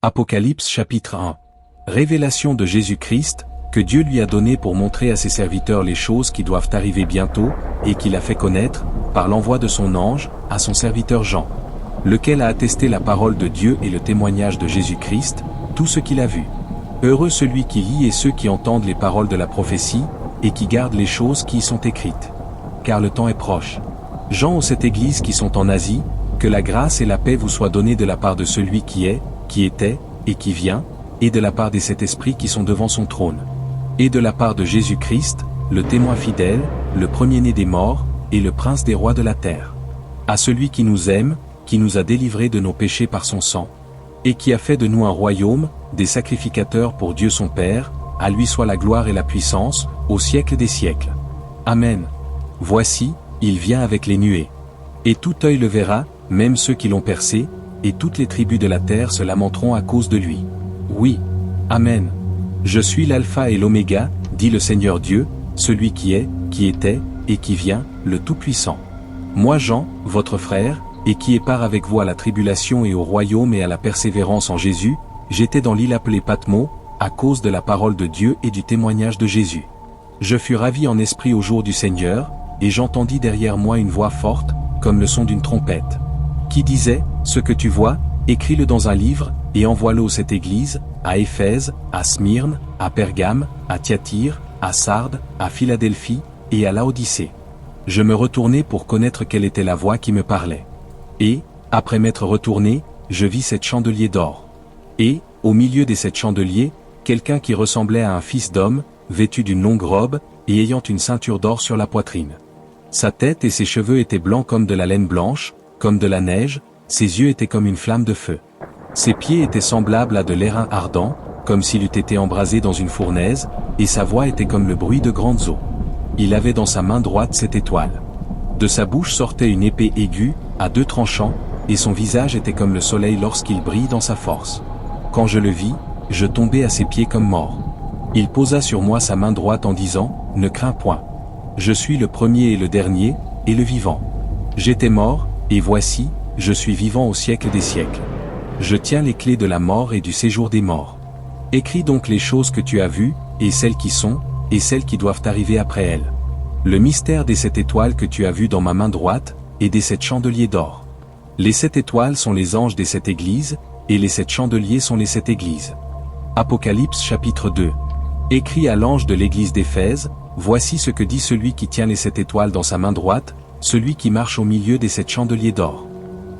Apocalypse chapitre 1. Révélation de Jésus-Christ, que Dieu lui a donné pour montrer à ses serviteurs les choses qui doivent arriver bientôt, et qu'il a fait connaître, par l'envoi de son ange, à son serviteur Jean, lequel a attesté la parole de Dieu et le témoignage de Jésus-Christ, tout ce qu'il a vu. Heureux celui qui lit et ceux qui entendent les paroles de la prophétie, et qui gardent les choses qui y sont écrites. Car le temps est proche. Jean aux 7 églises qui sont en Asie, que la grâce et la paix vous soient données de la part de celui qui est, qui était, et qui vient, et de la part des 7 esprits qui sont devant son trône. Et de la part de Jésus-Christ, le témoin fidèle, le premier-né des morts, et le prince des rois de la terre. À celui qui nous aime, qui nous a délivrés de nos péchés par son sang, et qui a fait de nous un royaume, des sacrificateurs pour Dieu son Père, à lui soit la gloire et la puissance, au siècle des siècles. Amen. Voici, il vient avec les nuées. Et tout œil le verra, même ceux qui l'ont percé, et toutes les tribus de la terre se lamenteront à cause de lui. Oui. Amen. Je suis l'alpha et l'oméga, dit le Seigneur Dieu, celui qui est, qui était, et qui vient, le Tout-Puissant. Moi Jean, votre frère, et qui est part avec vous à la tribulation et au royaume et à la persévérance en Jésus, j'étais dans l'île appelée Patmos, à cause de la parole de Dieu et du témoignage de Jésus. Je fus ravi en esprit au jour du Seigneur, et j'entendis derrière moi une voix forte, comme le son d'une trompette, qui disait, ce que tu vois, écris-le dans un livre, et envoie-le aux 7 églises, à Éphèse, à Smyrne, à Pergame, à Thyatire, à Sardes, à Philadelphie, et à Laodicée. Je me retournai pour connaître quelle était la voix qui me parlait. Et, après m'être retourné, je vis 7 chandeliers d'or. Et, au milieu des 7 chandeliers, quelqu'un qui ressemblait à un fils d'homme, vêtu d'une longue robe, et ayant une ceinture d'or sur la poitrine. Sa tête et ses cheveux étaient blancs comme de la laine blanche, comme de la neige, ses yeux étaient comme une flamme de feu. Ses pieds étaient semblables à de l'airain ardent, comme s'il eût été embrasé dans une fournaise, et sa voix était comme le bruit de grandes eaux. Il avait dans sa main droite 7 étoiles. De sa bouche sortait une épée aiguë, à 2 tranchants, et son visage était comme le soleil lorsqu'il brille dans sa force. Quand je le vis, je tombai à ses pieds comme mort. Il posa sur moi sa main droite en disant, « Ne crains point. Je suis le premier et le dernier, et le vivant. J'étais mort, et voici, je suis vivant au siècle des siècles. Je tiens les clés de la mort et du séjour des morts. Écris donc les choses que tu as vues, et celles qui sont, et celles qui doivent arriver après elles. Le mystère des 7 étoiles que tu as vues dans ma main droite, et des 7 chandeliers d'or. Les 7 étoiles sont les anges des 7 églises, et les 7 chandeliers sont les 7 églises. Apocalypse chapitre 2. Écrit à l'ange de l'église d'Éphèse, voici ce que dit celui qui tient les 7 étoiles dans sa main droite, celui qui marche au milieu des 7 chandeliers d'or.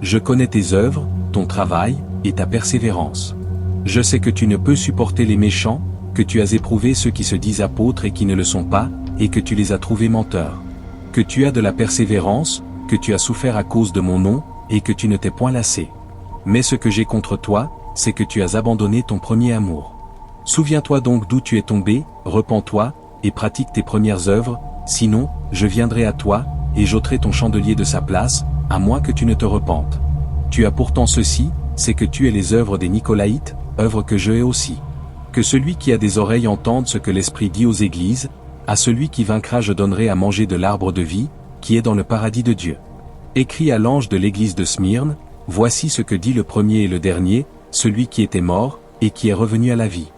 Je connais tes œuvres, ton travail, et ta persévérance. Je sais que tu ne peux supporter les méchants, que tu as éprouvé ceux qui se disent apôtres et qui ne le sont pas, et que tu les as trouvés menteurs. Que tu as de la persévérance, que tu as souffert à cause de mon nom, et que tu ne t'es point lassé. Mais ce que j'ai contre toi, c'est que tu as abandonné ton premier amour. Souviens-toi donc d'où tu es tombé, repens-toi, et pratique tes premières œuvres, sinon, je viendrai à toi, et j'ôterai ton chandelier de sa place, à moins que tu ne te repentes. Tu as pourtant ceci, c'est que tu es les œuvres des Nicolaïtes, œuvres que je hais aussi. Que celui qui a des oreilles entende ce que l'Esprit dit aux églises, à celui qui vaincra je donnerai à manger de l'arbre de vie, qui est dans le paradis de Dieu. Écris à l'ange de l'église de Smyrne, voici ce que dit le premier et le dernier, celui qui était mort, et qui est revenu à la vie.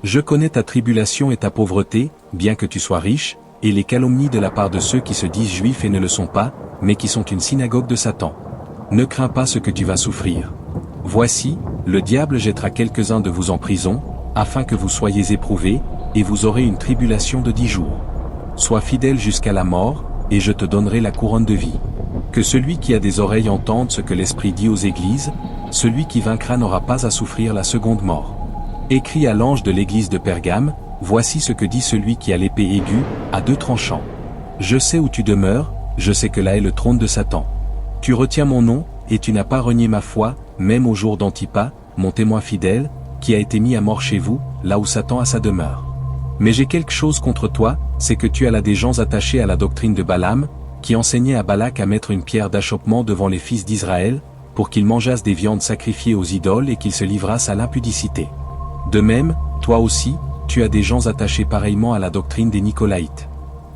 Je connais ta tribulation et ta pauvreté, bien que tu sois riche, et les calomnies de la part de ceux qui se disent juifs et ne le sont pas, mais qui sont une synagogue de Satan. Ne crains pas ce que tu vas souffrir. Voici, le diable jettera quelques-uns de vous en prison, afin que vous soyez éprouvés, et vous aurez une tribulation de 10 jours. Sois fidèle jusqu'à la mort, et je te donnerai la couronne de vie. Que celui qui a des oreilles entende ce que l'Esprit dit aux églises, celui qui vaincra n'aura pas à souffrir la seconde mort. Écris à l'ange de l'église de Pergame, voici ce que dit celui qui a l'épée aiguë, à 2 tranchants. Je sais où tu demeures, je sais que là est le trône de Satan. Tu retiens mon nom, et tu n'as pas renié ma foi, même au jour d'Antipas, mon témoin fidèle, qui a été mis à mort chez vous, là où Satan a sa demeure. Mais j'ai quelque chose contre toi, c'est que tu as là des gens attachés à la doctrine de Balaam, qui enseignait à Balak à mettre une pierre d'achoppement devant les fils d'Israël, pour qu'ils mangeassent des viandes sacrifiées aux idoles et qu'ils se livrassent à l'impudicité. De même, toi aussi, tu as des gens attachés pareillement à la doctrine des Nicolaïtes.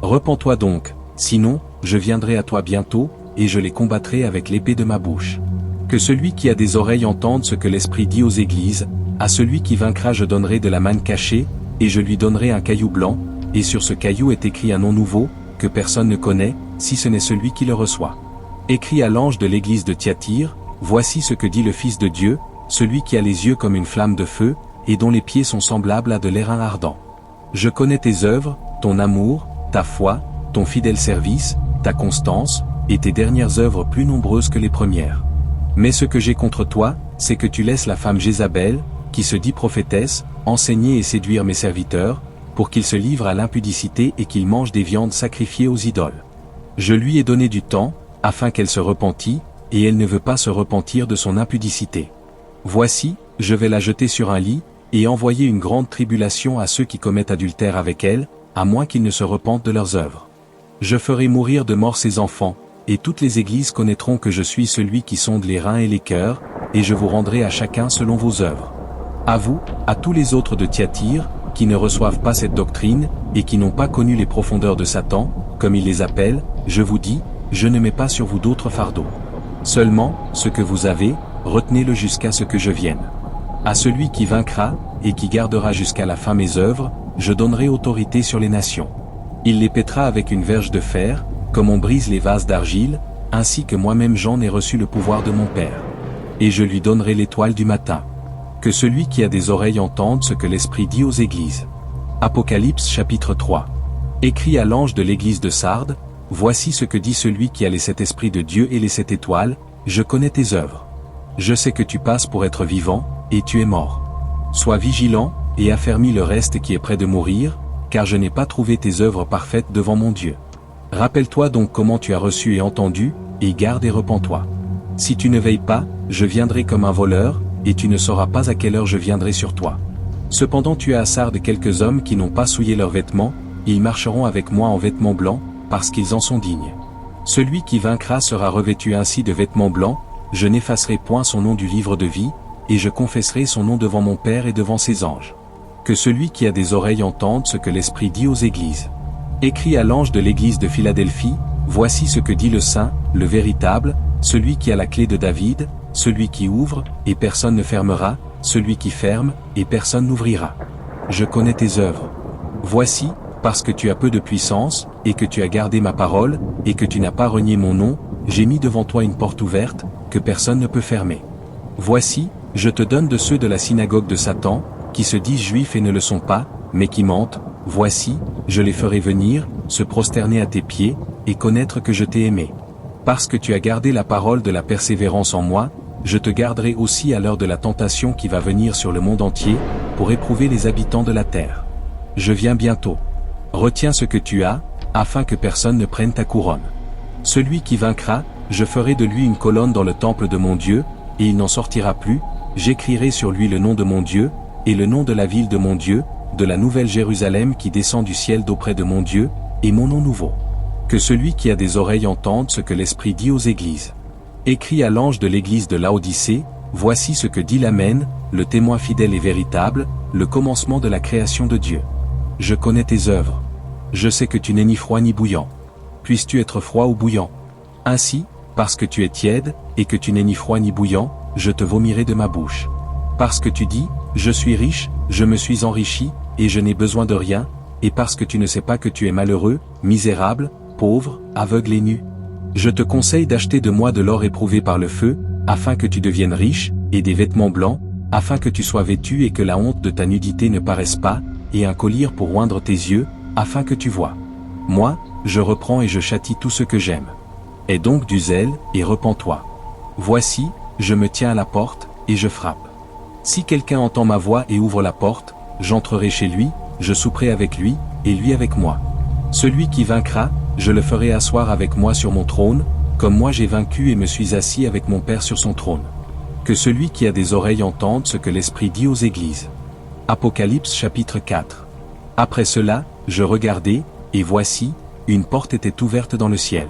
Repens-toi donc, sinon, je viendrai à toi bientôt, et je les combattrai avec l'épée de ma bouche. Que celui qui a des oreilles entende ce que l'Esprit dit aux églises, à celui qui vaincra je donnerai de la manne cachée, et je lui donnerai un caillou blanc, et sur ce caillou est écrit un nom nouveau, que personne ne connaît, si ce n'est celui qui le reçoit. Écrit à l'ange de l'église de Thyatire, voici ce que dit le Fils de Dieu, celui qui a les yeux comme une flamme de feu, et dont les pieds sont semblables à de l'airain ardent. Je connais tes œuvres, ton amour, ta foi, ton fidèle service, ta constance, et tes dernières œuvres plus nombreuses que les premières. Mais ce que j'ai contre toi, c'est que tu laisses la femme Jézabel, qui se dit prophétesse, enseigner et séduire mes serviteurs, pour qu'ils se livrent à l'impudicité et qu'ils mangent des viandes sacrifiées aux idoles. Je lui ai donné du temps, afin qu'elle se repentît, et elle ne veut pas se repentir de son impudicité. Voici, je vais la jeter sur un lit, et envoyer une grande tribulation à ceux qui commettent adultère avec elle, à moins qu'ils ne se repentent de leurs œuvres. Je ferai mourir de mort ses enfants, et toutes les églises connaîtront que je suis celui qui sonde les reins et les cœurs, et je vous rendrai à chacun selon vos œuvres. À vous, à tous les autres de Thyatire, qui ne reçoivent pas cette doctrine, et qui n'ont pas connu les profondeurs de Satan, comme il les appelle, je vous dis, je ne mets pas sur vous d'autres fardeaux. Seulement, ce que vous avez, retenez-le jusqu'à ce que je vienne. À celui qui vaincra, et qui gardera jusqu'à la fin mes œuvres, je donnerai autorité sur les nations. Il les pètera avec une verge de fer, comme on brise les vases d'argile, ainsi que moi-même j'en ai reçu le pouvoir de mon Père. Et je lui donnerai l'étoile du matin. Que celui qui a des oreilles entende ce que l'Esprit dit aux églises. Apocalypse chapitre 3. Écrit à l'ange de l'église de Sardes, voici ce que dit celui qui a les 7 esprits de Dieu et les 7 étoiles, je connais tes œuvres. Je sais que tu passes pour être vivant, et tu es mort. Sois vigilant, et affermis le reste qui est près de mourir, car je n'ai pas trouvé tes œuvres parfaites devant mon Dieu. Rappelle-toi donc comment tu as reçu et entendu, et garde et repens-toi. Si tu ne veilles pas, je viendrai comme un voleur, et tu ne sauras pas à quelle heure je viendrai sur toi. Cependant tu as à Sardes quelques hommes qui n'ont pas souillé leurs vêtements, ils marcheront avec moi en vêtements blancs, parce qu'ils en sont dignes. Celui qui vaincra sera revêtu ainsi de vêtements blancs, je n'effacerai point son nom du livre de vie, et je confesserai son nom devant mon Père et devant ses anges. Que celui qui a des oreilles entende ce que l'Esprit dit aux églises. Écrit à l'ange de l'église de Philadelphie, voici ce que dit le Saint, le véritable, celui qui a la clé de David, celui qui ouvre, et personne ne fermera, celui qui ferme, et personne n'ouvrira. Je connais tes œuvres. Voici, parce que tu as peu de puissance, et que tu as gardé ma parole, et que tu n'as pas renié mon nom, j'ai mis devant toi une porte ouverte, que personne ne peut fermer. Voici, je te donne de ceux de la synagogue de Satan, qui se disent juifs et ne le sont pas, mais qui mentent, voici, je les ferai venir, se prosterner à tes pieds, et connaître que je t'ai aimé. Parce que tu as gardé la parole de la persévérance en moi, je te garderai aussi à l'heure de la tentation qui va venir sur le monde entier, pour éprouver les habitants de la terre. Je viens bientôt. Retiens ce que tu as, afin que personne ne prenne ta couronne. Celui qui vaincra, je ferai de lui une colonne dans le temple de mon Dieu, et il n'en sortira plus, j'écrirai sur lui le nom de mon Dieu, et le nom de la ville de mon Dieu, de la nouvelle Jérusalem qui descend du ciel d'auprès de mon Dieu, et mon nom nouveau. Que celui qui a des oreilles entende ce que l'Esprit dit aux églises. Écrit à l'ange de l'église de Laodicée, voici ce que dit l'Amen, le témoin fidèle et véritable, le commencement de la création de Dieu. Je connais tes œuvres. Je sais que tu n'es ni froid ni bouillant. Puisses-tu être froid ou bouillant? Ainsi, parce que tu es tiède, et que tu n'es ni froid ni bouillant, je te vomirai de ma bouche. Parce que tu dis, je suis riche, je me suis enrichi, et je n'ai besoin de rien, et parce que tu ne sais pas que tu es malheureux, misérable, pauvre, aveugle et nu. Je te conseille d'acheter de moi de l'or éprouvé par le feu, afin que tu deviennes riche, et des vêtements blancs, afin que tu sois vêtu et que la honte de ta nudité ne paraisse pas, et un collier pour oindre tes yeux, afin que tu vois. Moi, je reprends et je châtie tout ce que j'aime. Aie donc du zèle, et repens-toi. Voici, je me tiens à la porte, et je frappe. Si quelqu'un entend ma voix et ouvre la porte, j'entrerai chez lui, je souperai avec lui, et lui avec moi. Celui qui vaincra, je le ferai asseoir avec moi sur mon trône, comme moi j'ai vaincu et me suis assis avec mon Père sur son trône. Que celui qui a des oreilles entende ce que l'Esprit dit aux églises. Apocalypse chapitre 4. Après cela, je regardai, et voici, une porte était ouverte dans le ciel.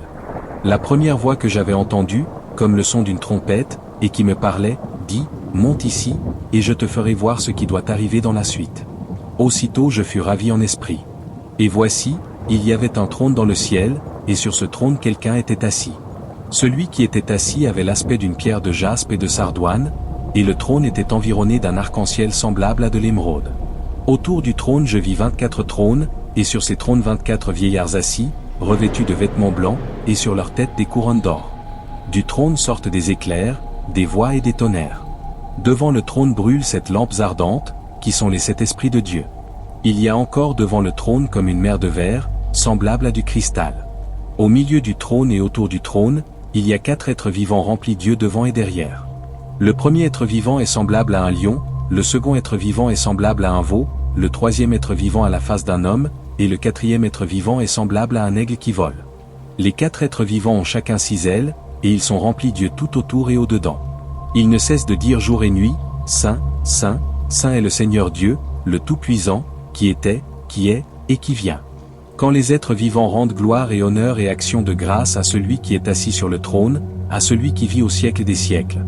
La première voix que j'avais entendue, comme le son d'une trompette, et qui me parlait, dit, monte ici, et je te ferai voir ce qui doit arriver dans la suite. Aussitôt je fus ravi en esprit. Et voici, il y avait un trône dans le ciel, et sur ce trône quelqu'un était assis. Celui qui était assis avait l'aspect d'une pierre de jaspe et de sardoine, et le trône était environné d'un arc-en-ciel semblable à de l'émeraude. Autour du trône je vis 24 trônes, et sur ces trônes 24 vieillards assis, revêtus de vêtements blancs, et sur leurs têtes des couronnes d'or. Du trône sortent des éclairs, des voix et des tonnerres. Devant le trône brûlent 7 lampes ardentes, qui sont les 7 esprits de Dieu. Il y a encore devant le trône comme une mer de verre, semblable à du cristal. Au milieu du trône et autour du trône, il y a 4 êtres vivants remplis d'yeux devant et derrière. Le premier être vivant est semblable à un lion, le second être vivant est semblable à un veau, le troisième être vivant à la face d'un homme, et le quatrième être vivant est semblable à un aigle qui vole. Les 4 êtres vivants ont chacun 6 ailes, et ils sont remplis d'yeux tout autour et au-dedans. Ils ne cessent de dire jour et nuit, Saint, Saint, Saint est le Seigneur Dieu, le Tout-Puissant, qui était, qui est, et qui vient. Quand les êtres vivants rendent gloire et honneur et action de grâce à celui qui est assis sur le trône, à celui qui vit au siècle des siècles.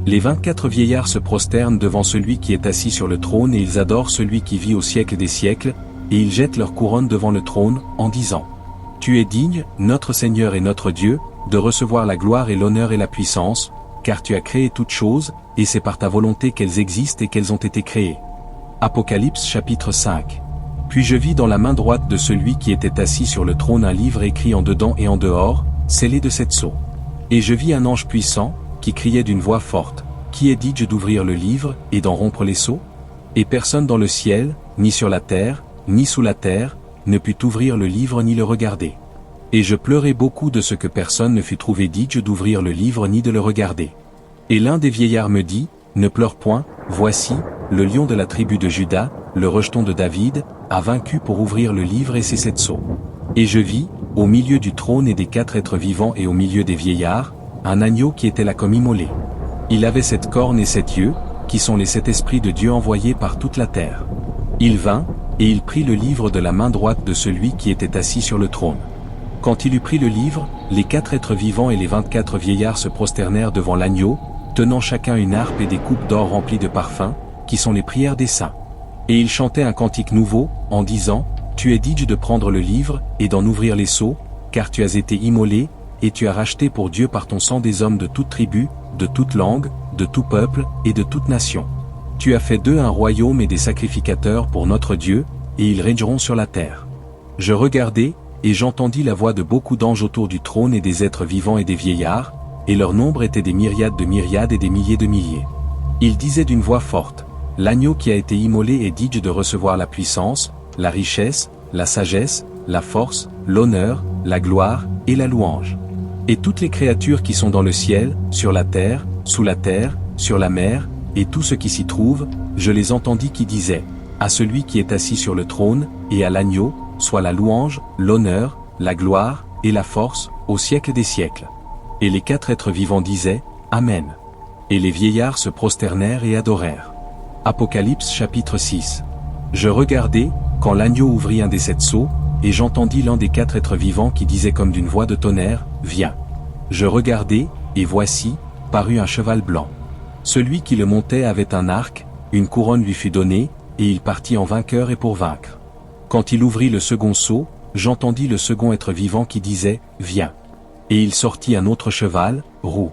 Les 24 vieillards se prosternent devant celui qui est assis sur le trône et ils adorent celui qui vit au siècle des siècles, et ils jettent leur couronne devant le trône, en disant : Tu es digne, notre Seigneur et notre Dieu, de recevoir la gloire et l'honneur et la puissance, car tu as créé toutes choses, et c'est par ta volonté qu'elles existent et qu'elles ont été créées. Apocalypse chapitre 5. Puis je vis dans la main droite de celui qui était assis sur le trône un livre écrit en dedans et en dehors, scellé de 7 sceaux. Et je vis un ange puissant, qui criait d'une voix forte : Qui est digne d'ouvrir le livre, et d'en rompre les sceaux ? Et personne dans le ciel, ni sur la terre, ni sous la terre, ne put ouvrir le livre ni le regarder. Et je pleurai beaucoup de ce que personne ne fut trouvé digne d'ouvrir le livre ni de le regarder. Et l'un des vieillards me dit : Ne pleure point, voici, le lion de la tribu de Juda, le rejeton de David, a vaincu pour ouvrir le livre et ses 7 sceaux. Et je vis, au milieu du trône et des 4 êtres vivants et au milieu des vieillards, un agneau qui était là comme immolé. Il avait 7 cornes et 7 yeux, qui sont les 7 esprits de Dieu envoyés par toute la terre. Il vint, et il prit le livre de la main droite de celui qui était assis sur le trône. Quand il eut pris le livre, les 4 êtres vivants et les 24 vieillards se prosternèrent devant l'agneau, tenant chacun une harpe et des coupes d'or remplies de parfums, qui sont les prières des saints. Et ils chantaient un cantique nouveau, en disant : Tu es digne de prendre le livre, et d'en ouvrir les sceaux, car tu as été immolé, et tu as racheté pour Dieu par ton sang des hommes de toute tribu, de toute langue, de tout peuple, et de toute nation. Tu as fait d'eux un royaume et des sacrificateurs pour notre Dieu, et ils régneront sur la terre. Je regardai, et j'entendis la voix de beaucoup d'anges autour du trône et des êtres vivants et des vieillards, et leur nombre était des myriades de myriades et des milliers de milliers. Ils disaient d'une voix forte : L'agneau qui a été immolé est digne de recevoir la puissance, la richesse, la sagesse, la force, l'honneur, la gloire, et la louange. Et toutes les créatures qui sont dans le ciel, sur la terre, sur la mer, et tout ce qui s'y trouve, je les entendis qui disaient : À celui qui est assis sur le trône, et à l'agneau, soit la louange, l'honneur, la gloire, et la force, au siècle des siècles. Et les 4 êtres vivants disaient : Amen. Et les vieillards se prosternèrent et adorèrent. Apocalypse chapitre 6. Je regardai, quand l'agneau ouvrit un des 7 sceaux, et j'entendis l'un des 4 êtres vivants qui disait comme d'une voix de tonnerre : Viens. Je regardai, et voici, parut un cheval blanc. Celui qui le montait avait un arc, une couronne lui fut donnée, et il partit en vainqueur et pour vaincre. Quand il ouvrit le second sceau, j'entendis le second être vivant qui disait : Viens. Et il sortit un autre cheval, roux.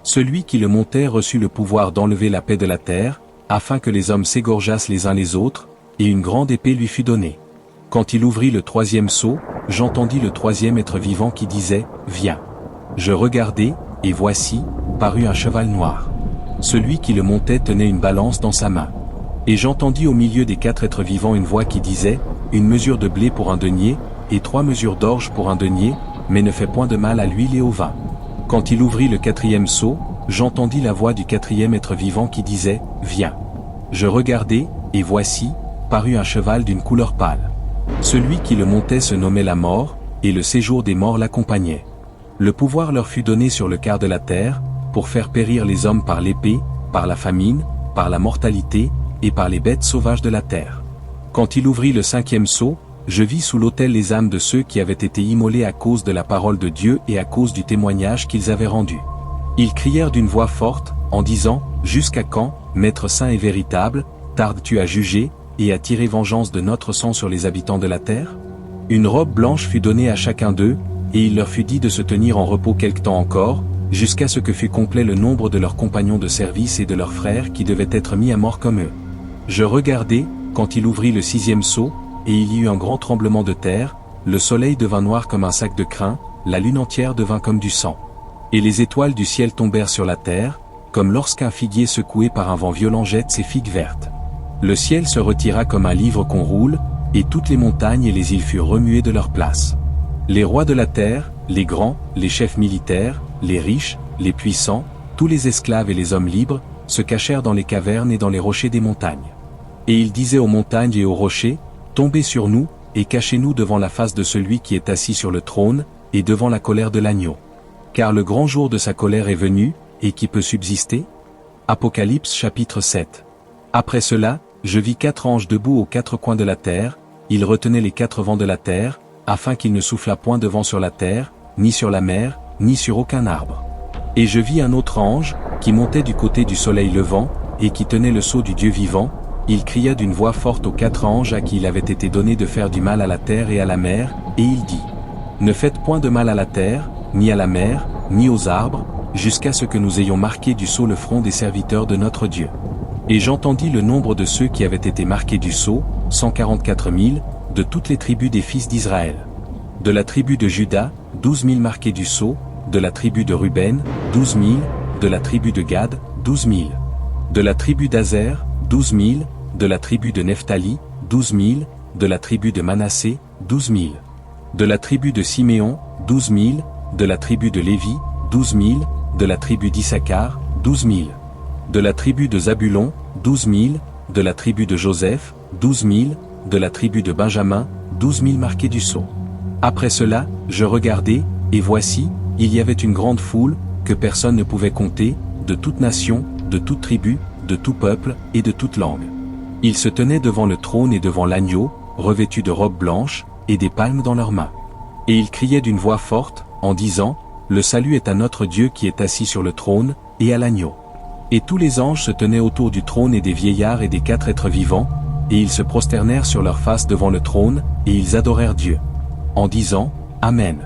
Celui qui le montait reçut le pouvoir d'enlever la paix de la terre, afin que les hommes s'égorgeassent les uns les autres, et une grande épée lui fut donnée. Quand il ouvrit le 3e sceau, j'entendis le 3e être vivant qui disait : Viens. Je regardai, et voici, parut un cheval noir. Celui qui le montait tenait une balance dans sa main. Et j'entendis au milieu des 4 êtres vivants une voix qui disait : Une mesure de blé pour un denier, et 3 mesures d'orge pour un denier, mais ne fais point de mal à l'huile et au vin. Quand il ouvrit le 4e sceau, j'entendis la voix du 4e être vivant qui disait : Viens. Je regardai, et voici, parut un cheval d'une couleur pâle. Celui qui le montait se nommait la mort, et le séjour des morts l'accompagnait. Le pouvoir leur fut donné sur le quart de la terre, pour faire périr les hommes par l'épée, par la famine, par la mortalité, et par les bêtes sauvages de la terre. Quand il ouvrit le 5e sceau, je vis sous l'autel les âmes de ceux qui avaient été immolés à cause de la parole de Dieu et à cause du témoignage qu'ils avaient rendu. Ils crièrent d'une voix forte, en disant : Jusqu'à quand, Maître saint et véritable, tardes-tu à juger, et à tirer vengeance de notre sang sur les habitants de la terre ? Une robe blanche fut donnée à chacun d'eux, et il leur fut dit de se tenir en repos quelque temps encore, jusqu'à ce que fût complet le nombre de leurs compagnons de service et de leurs frères qui devaient être mis à mort comme eux. Je regardai, quand il ouvrit le 6e sceau, et il y eut un grand tremblement de terre, le soleil devint noir comme un sac de crin, la lune entière devint comme du sang. Et les étoiles du ciel tombèrent sur la terre, comme lorsqu'un figuier secoué par un vent violent jette ses figues vertes. Le ciel se retira comme un livre qu'on roule, et toutes les montagnes et les îles furent remuées de leur place. Les rois de la terre, les grands, les chefs militaires, les riches, les puissants, tous les esclaves et les hommes libres, se cachèrent dans les cavernes et dans les rochers des montagnes. Et ils disaient aux montagnes et aux rochers, tombez sur nous, et cachez-nous devant la face de celui qui est assis sur le trône, et devant la colère de l'agneau. Car le grand jour de sa colère est venu, et qui peut subsister? Apocalypse chapitre 7. Après cela, je vis 4 anges debout aux 4 coins de la terre, ils retenaient les 4 vents de la terre, afin qu'il ne soufflât point de vent sur la terre, ni sur la mer, ni sur aucun arbre. Et je vis un autre ange, qui montait du côté du soleil levant, et qui tenait le sceau du Dieu vivant. Il cria d'une voix forte aux 4 anges à qui il avait été donné de faire du mal à la terre et à la mer, et il dit: Ne faites point de mal à la terre, ni à la mer, ni aux arbres, jusqu'à ce que nous ayons marqué du sceau le front des serviteurs de notre Dieu. Et j'entendis le nombre de ceux qui avaient été marqués du sceau, 144 000, de toutes les tribus des fils d'Israël. De la tribu de Juda, 12 000 marqués du sceau, de la tribu de Ruben, 12 000, de la tribu de Gad, 12 000. De la tribu d'Azer, 12 000, de la tribu de Nephtali, 12 000, de la tribu de Manassé, 12 000. De la tribu de Siméon, 12 000, de la tribu de Lévi, 12 000, de la tribu d'Issachar, 12 000. De la tribu de Zabulon, 12 000, de la tribu de Joseph, 12 000, de la tribu de Benjamin, 12 000 marqués du sceau. Après cela, je regardai, et voici, il y avait une grande foule, que personne ne pouvait compter, de toute nation, de toute tribu, de tout peuple, et de toute langue. Ils se tenaient devant le trône et devant l'agneau, revêtus de robes blanches, et des palmes dans leurs mains. Et ils criaient d'une voix forte, en disant: Le salut est à notre Dieu qui est assis sur le trône, et à l'agneau. Et tous les anges se tenaient autour du trône et des vieillards et des 4 êtres vivants, et ils se prosternèrent sur leurs faces devant le trône, et ils adorèrent Dieu, en disant: Amen.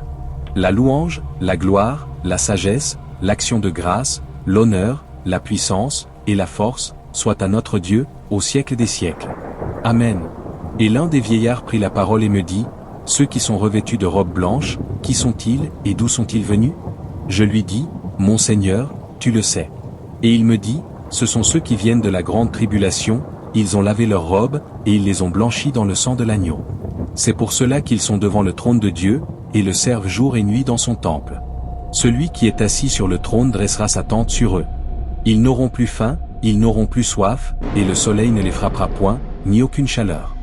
La louange, la gloire, la sagesse, l'action de grâce, l'honneur, la puissance, et la force, soit à notre Dieu, au siècle des siècles. Amen. Et l'un des vieillards prit la parole et me dit: Ceux qui sont revêtus de robes blanches, qui sont-ils, et d'où sont-ils venus? Je lui dis: Mon Seigneur, tu le sais. Et il me dit: Ce sont ceux qui viennent de la grande tribulation, ils ont lavé leurs robes, et ils les ont blanchis dans le sang de l'agneau. C'est pour cela qu'ils sont devant le trône de Dieu, et le servent jour et nuit dans son temple. Celui qui est assis sur le trône dressera sa tente sur eux. Ils n'auront plus faim, ils n'auront plus soif, et le soleil ne les frappera point, ni aucune chaleur.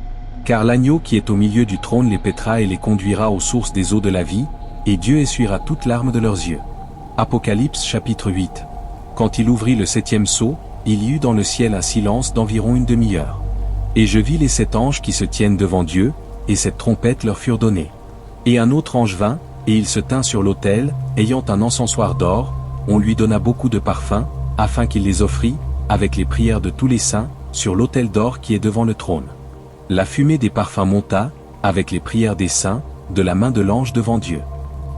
Car l'agneau qui est au milieu du trône les paîtra et les conduira aux sources des eaux de la vie, et Dieu essuiera toute larme de leurs yeux. Apocalypse chapitre 8. Quand il ouvrit le 7e sceau, il y eut dans le ciel un silence d'environ une demi-heure. Et je vis les 7 anges qui se tiennent devant Dieu, et 7 trompettes leur furent données. Et un autre ange vint, et il se tint sur l'autel, ayant un encensoir d'or, on lui donna beaucoup de parfums, afin qu'il les offrît, avec les prières de tous les saints, sur l'autel d'or qui est devant le trône. La fumée des parfums monta, avec les prières des saints, de la main de l'ange devant Dieu.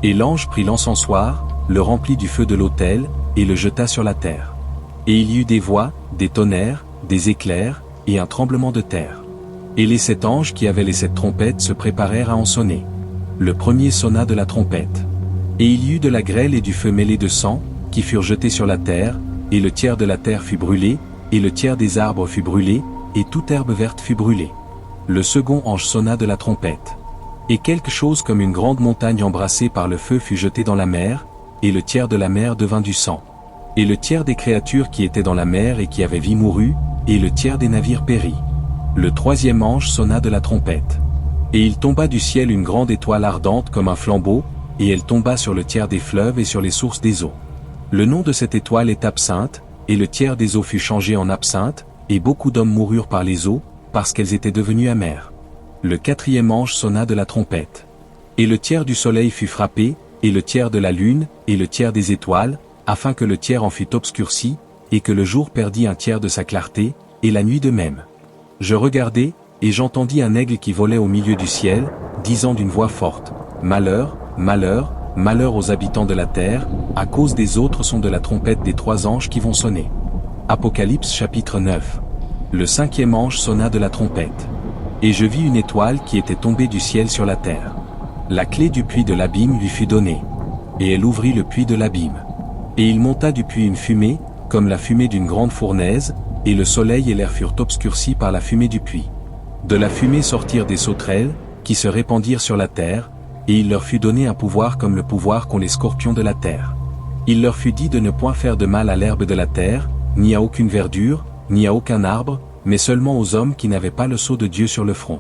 Et l'ange prit l'encensoir, le remplit du feu de l'autel, et le jeta sur la terre. Et il y eut des voix, des tonnerres, des éclairs, et un tremblement de terre. Et les 7 anges qui avaient les 7 trompettes se préparèrent à en sonner. Le premier sonna de la trompette. Et il y eut de la grêle et du feu mêlé de sang, qui furent jetés sur la terre, et le tiers de la terre fut brûlé, et le tiers des arbres fut brûlé, et toute herbe verte fut brûlée. Le second ange sonna de la trompette. Et quelque chose comme une grande montagne embrassée par le feu fut jetée dans la mer, et le tiers de la mer devint du sang. Et le tiers des créatures qui étaient dans la mer et qui avaient vie mourut, et le tiers des navires périt. Le troisième ange sonna de la trompette. Et il tomba du ciel une grande étoile ardente comme un flambeau, et elle tomba sur le tiers des fleuves et sur les sources des eaux. Le nom de cette étoile est Absinthe, et le tiers des eaux fut changé en absinthe, et beaucoup d'hommes moururent par les eaux, parce qu'elles étaient devenues amères. Le quatrième ange sonna de la trompette. Et le tiers du soleil fut frappé, et le tiers de la lune, et le tiers des étoiles, afin que le tiers en fût obscurci, et que le jour perdît un tiers de sa clarté, et la nuit de même. Je regardai, et j'entendis un aigle qui volait au milieu du ciel, disant d'une voix forte: Malheur, malheur, malheur aux habitants de la terre, à cause des autres sons de la trompette des 3 anges qui vont sonner. Apocalypse chapitre 9. Le 5e ange sonna de la trompette. Et je vis une étoile qui était tombée du ciel sur la terre. La clé du puits de l'abîme lui fut donnée. Et elle ouvrit le puits de l'abîme. Et il monta du puits une fumée, comme la fumée d'une grande fournaise, et le soleil et l'air furent obscurcis par la fumée du puits. De la fumée sortirent des sauterelles, qui se répandirent sur la terre, et il leur fut donné un pouvoir comme le pouvoir qu'ont les scorpions de la terre. Il leur fut dit de ne point faire de mal à l'herbe de la terre, ni à aucune verdure, ni à aucun arbre, mais seulement aux hommes qui n'avaient pas le sceau de Dieu sur le front.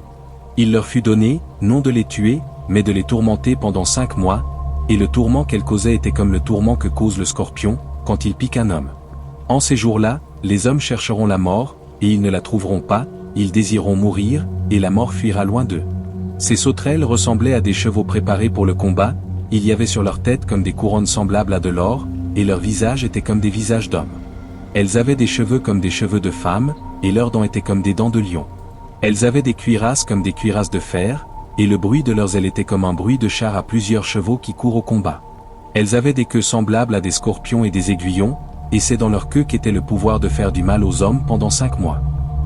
Il leur fut donné, non de les tuer, mais de les tourmenter pendant 5 mois, et le tourment qu'elles causaient était comme le tourment que cause le scorpion, quand il pique un homme. En ces jours-là, les hommes chercheront la mort, et ils ne la trouveront pas, ils désireront mourir, et la mort fuira loin d'eux. Ces sauterelles ressemblaient à des chevaux préparés pour le combat, il y avait sur leur tête comme des couronnes semblables à de l'or, et leurs visages étaient comme des visages d'hommes. Elles avaient des cheveux comme des cheveux de femmes, et leurs dents étaient comme des dents de lion. Elles avaient des cuirasses comme des cuirasses de fer, et le bruit de leurs ailes était comme un bruit de char à plusieurs chevaux qui courent au combat. Elles avaient des queues semblables à des scorpions et des aiguillons, et c'est dans leur queue qu'était le pouvoir de faire du mal aux hommes pendant 5 mois.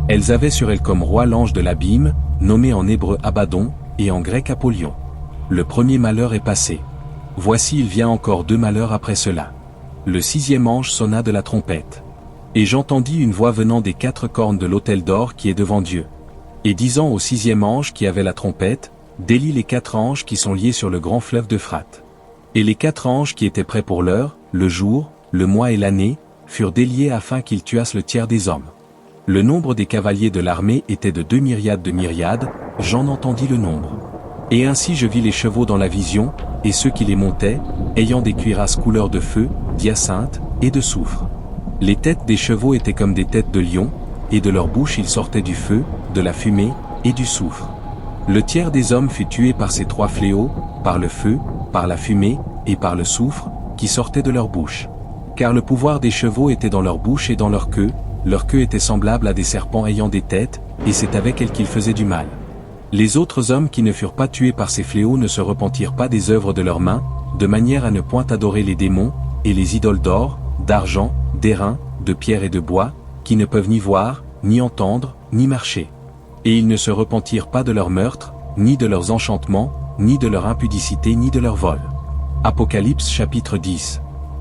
Elles avaient sur elles comme roi l'ange de l'abîme, nommé en hébreu Abaddon, et en grec Apollyon. Le premier malheur est passé. Voici il vient encore 2 malheurs après cela. Le 6e ange sonna de la trompette. Et j'entendis une voix venant des 4 cornes de l'autel d'or qui est devant Dieu. Et disant au 6e ange qui avait la trompette, délie les 4 anges qui sont liés sur le grand fleuve d'Euphrate. Et les 4 anges qui étaient prêts pour l'heure, le jour, le mois et l'année, furent déliés afin qu'ils tuassent le tiers des hommes. Le nombre des cavaliers de l'armée était de 2 myriades de myriades, j'en entendis le nombre. Et ainsi je vis les chevaux dans la vision, et ceux qui les montaient, ayant des cuirasses couleur de feu, d'hyacinthe, et de soufre. Les têtes des chevaux étaient comme des têtes de lions, et de leur bouche il sortait du feu, de la fumée, et du soufre. Le tiers des hommes fut tué par ces 3 fléaux, par le feu, par la fumée, et par le soufre, qui sortaient de leur bouche. Car le pouvoir des chevaux était dans leur bouche et dans leur queue était semblable à des serpents ayant des têtes, et c'est avec elles qu'ils faisaient du mal. Les autres hommes qui ne furent pas tués par ces fléaux ne se repentirent pas des œuvres de leurs mains, de manière à ne point adorer les démons, et les idoles d'or, d'argent, d'airain, de pierre et de bois, qui ne peuvent ni voir, ni entendre, ni marcher. Et ils ne se repentirent pas de leurs meurtres, ni de leurs enchantements, ni de leur impudicité, ni de leur vol. Apocalypse chapitre 10.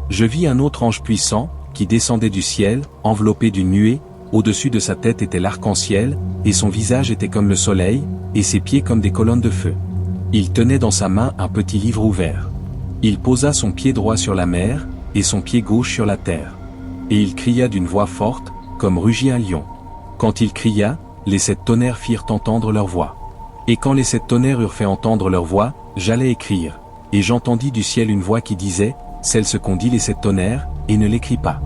Je vis un autre ange puissant, qui descendait du ciel, enveloppé d'une nuée, au-dessus de sa tête était l'arc-en-ciel, et son visage était comme le soleil, et ses pieds comme des colonnes de feu. Il tenait dans sa main un petit livre ouvert. Il posa son pied droit sur la mer, et son pied gauche sur la terre. Et il cria d'une voix forte, comme rugit un lion. Quand il cria, les 7 tonnerres firent entendre leur voix. Et quand les 7 tonnerres eurent fait entendre leur voix, j'allais écrire. Et j'entendis du ciel une voix qui disait, scelle ce qu'ont dit les 7 tonnerres, et ne l'écris pas.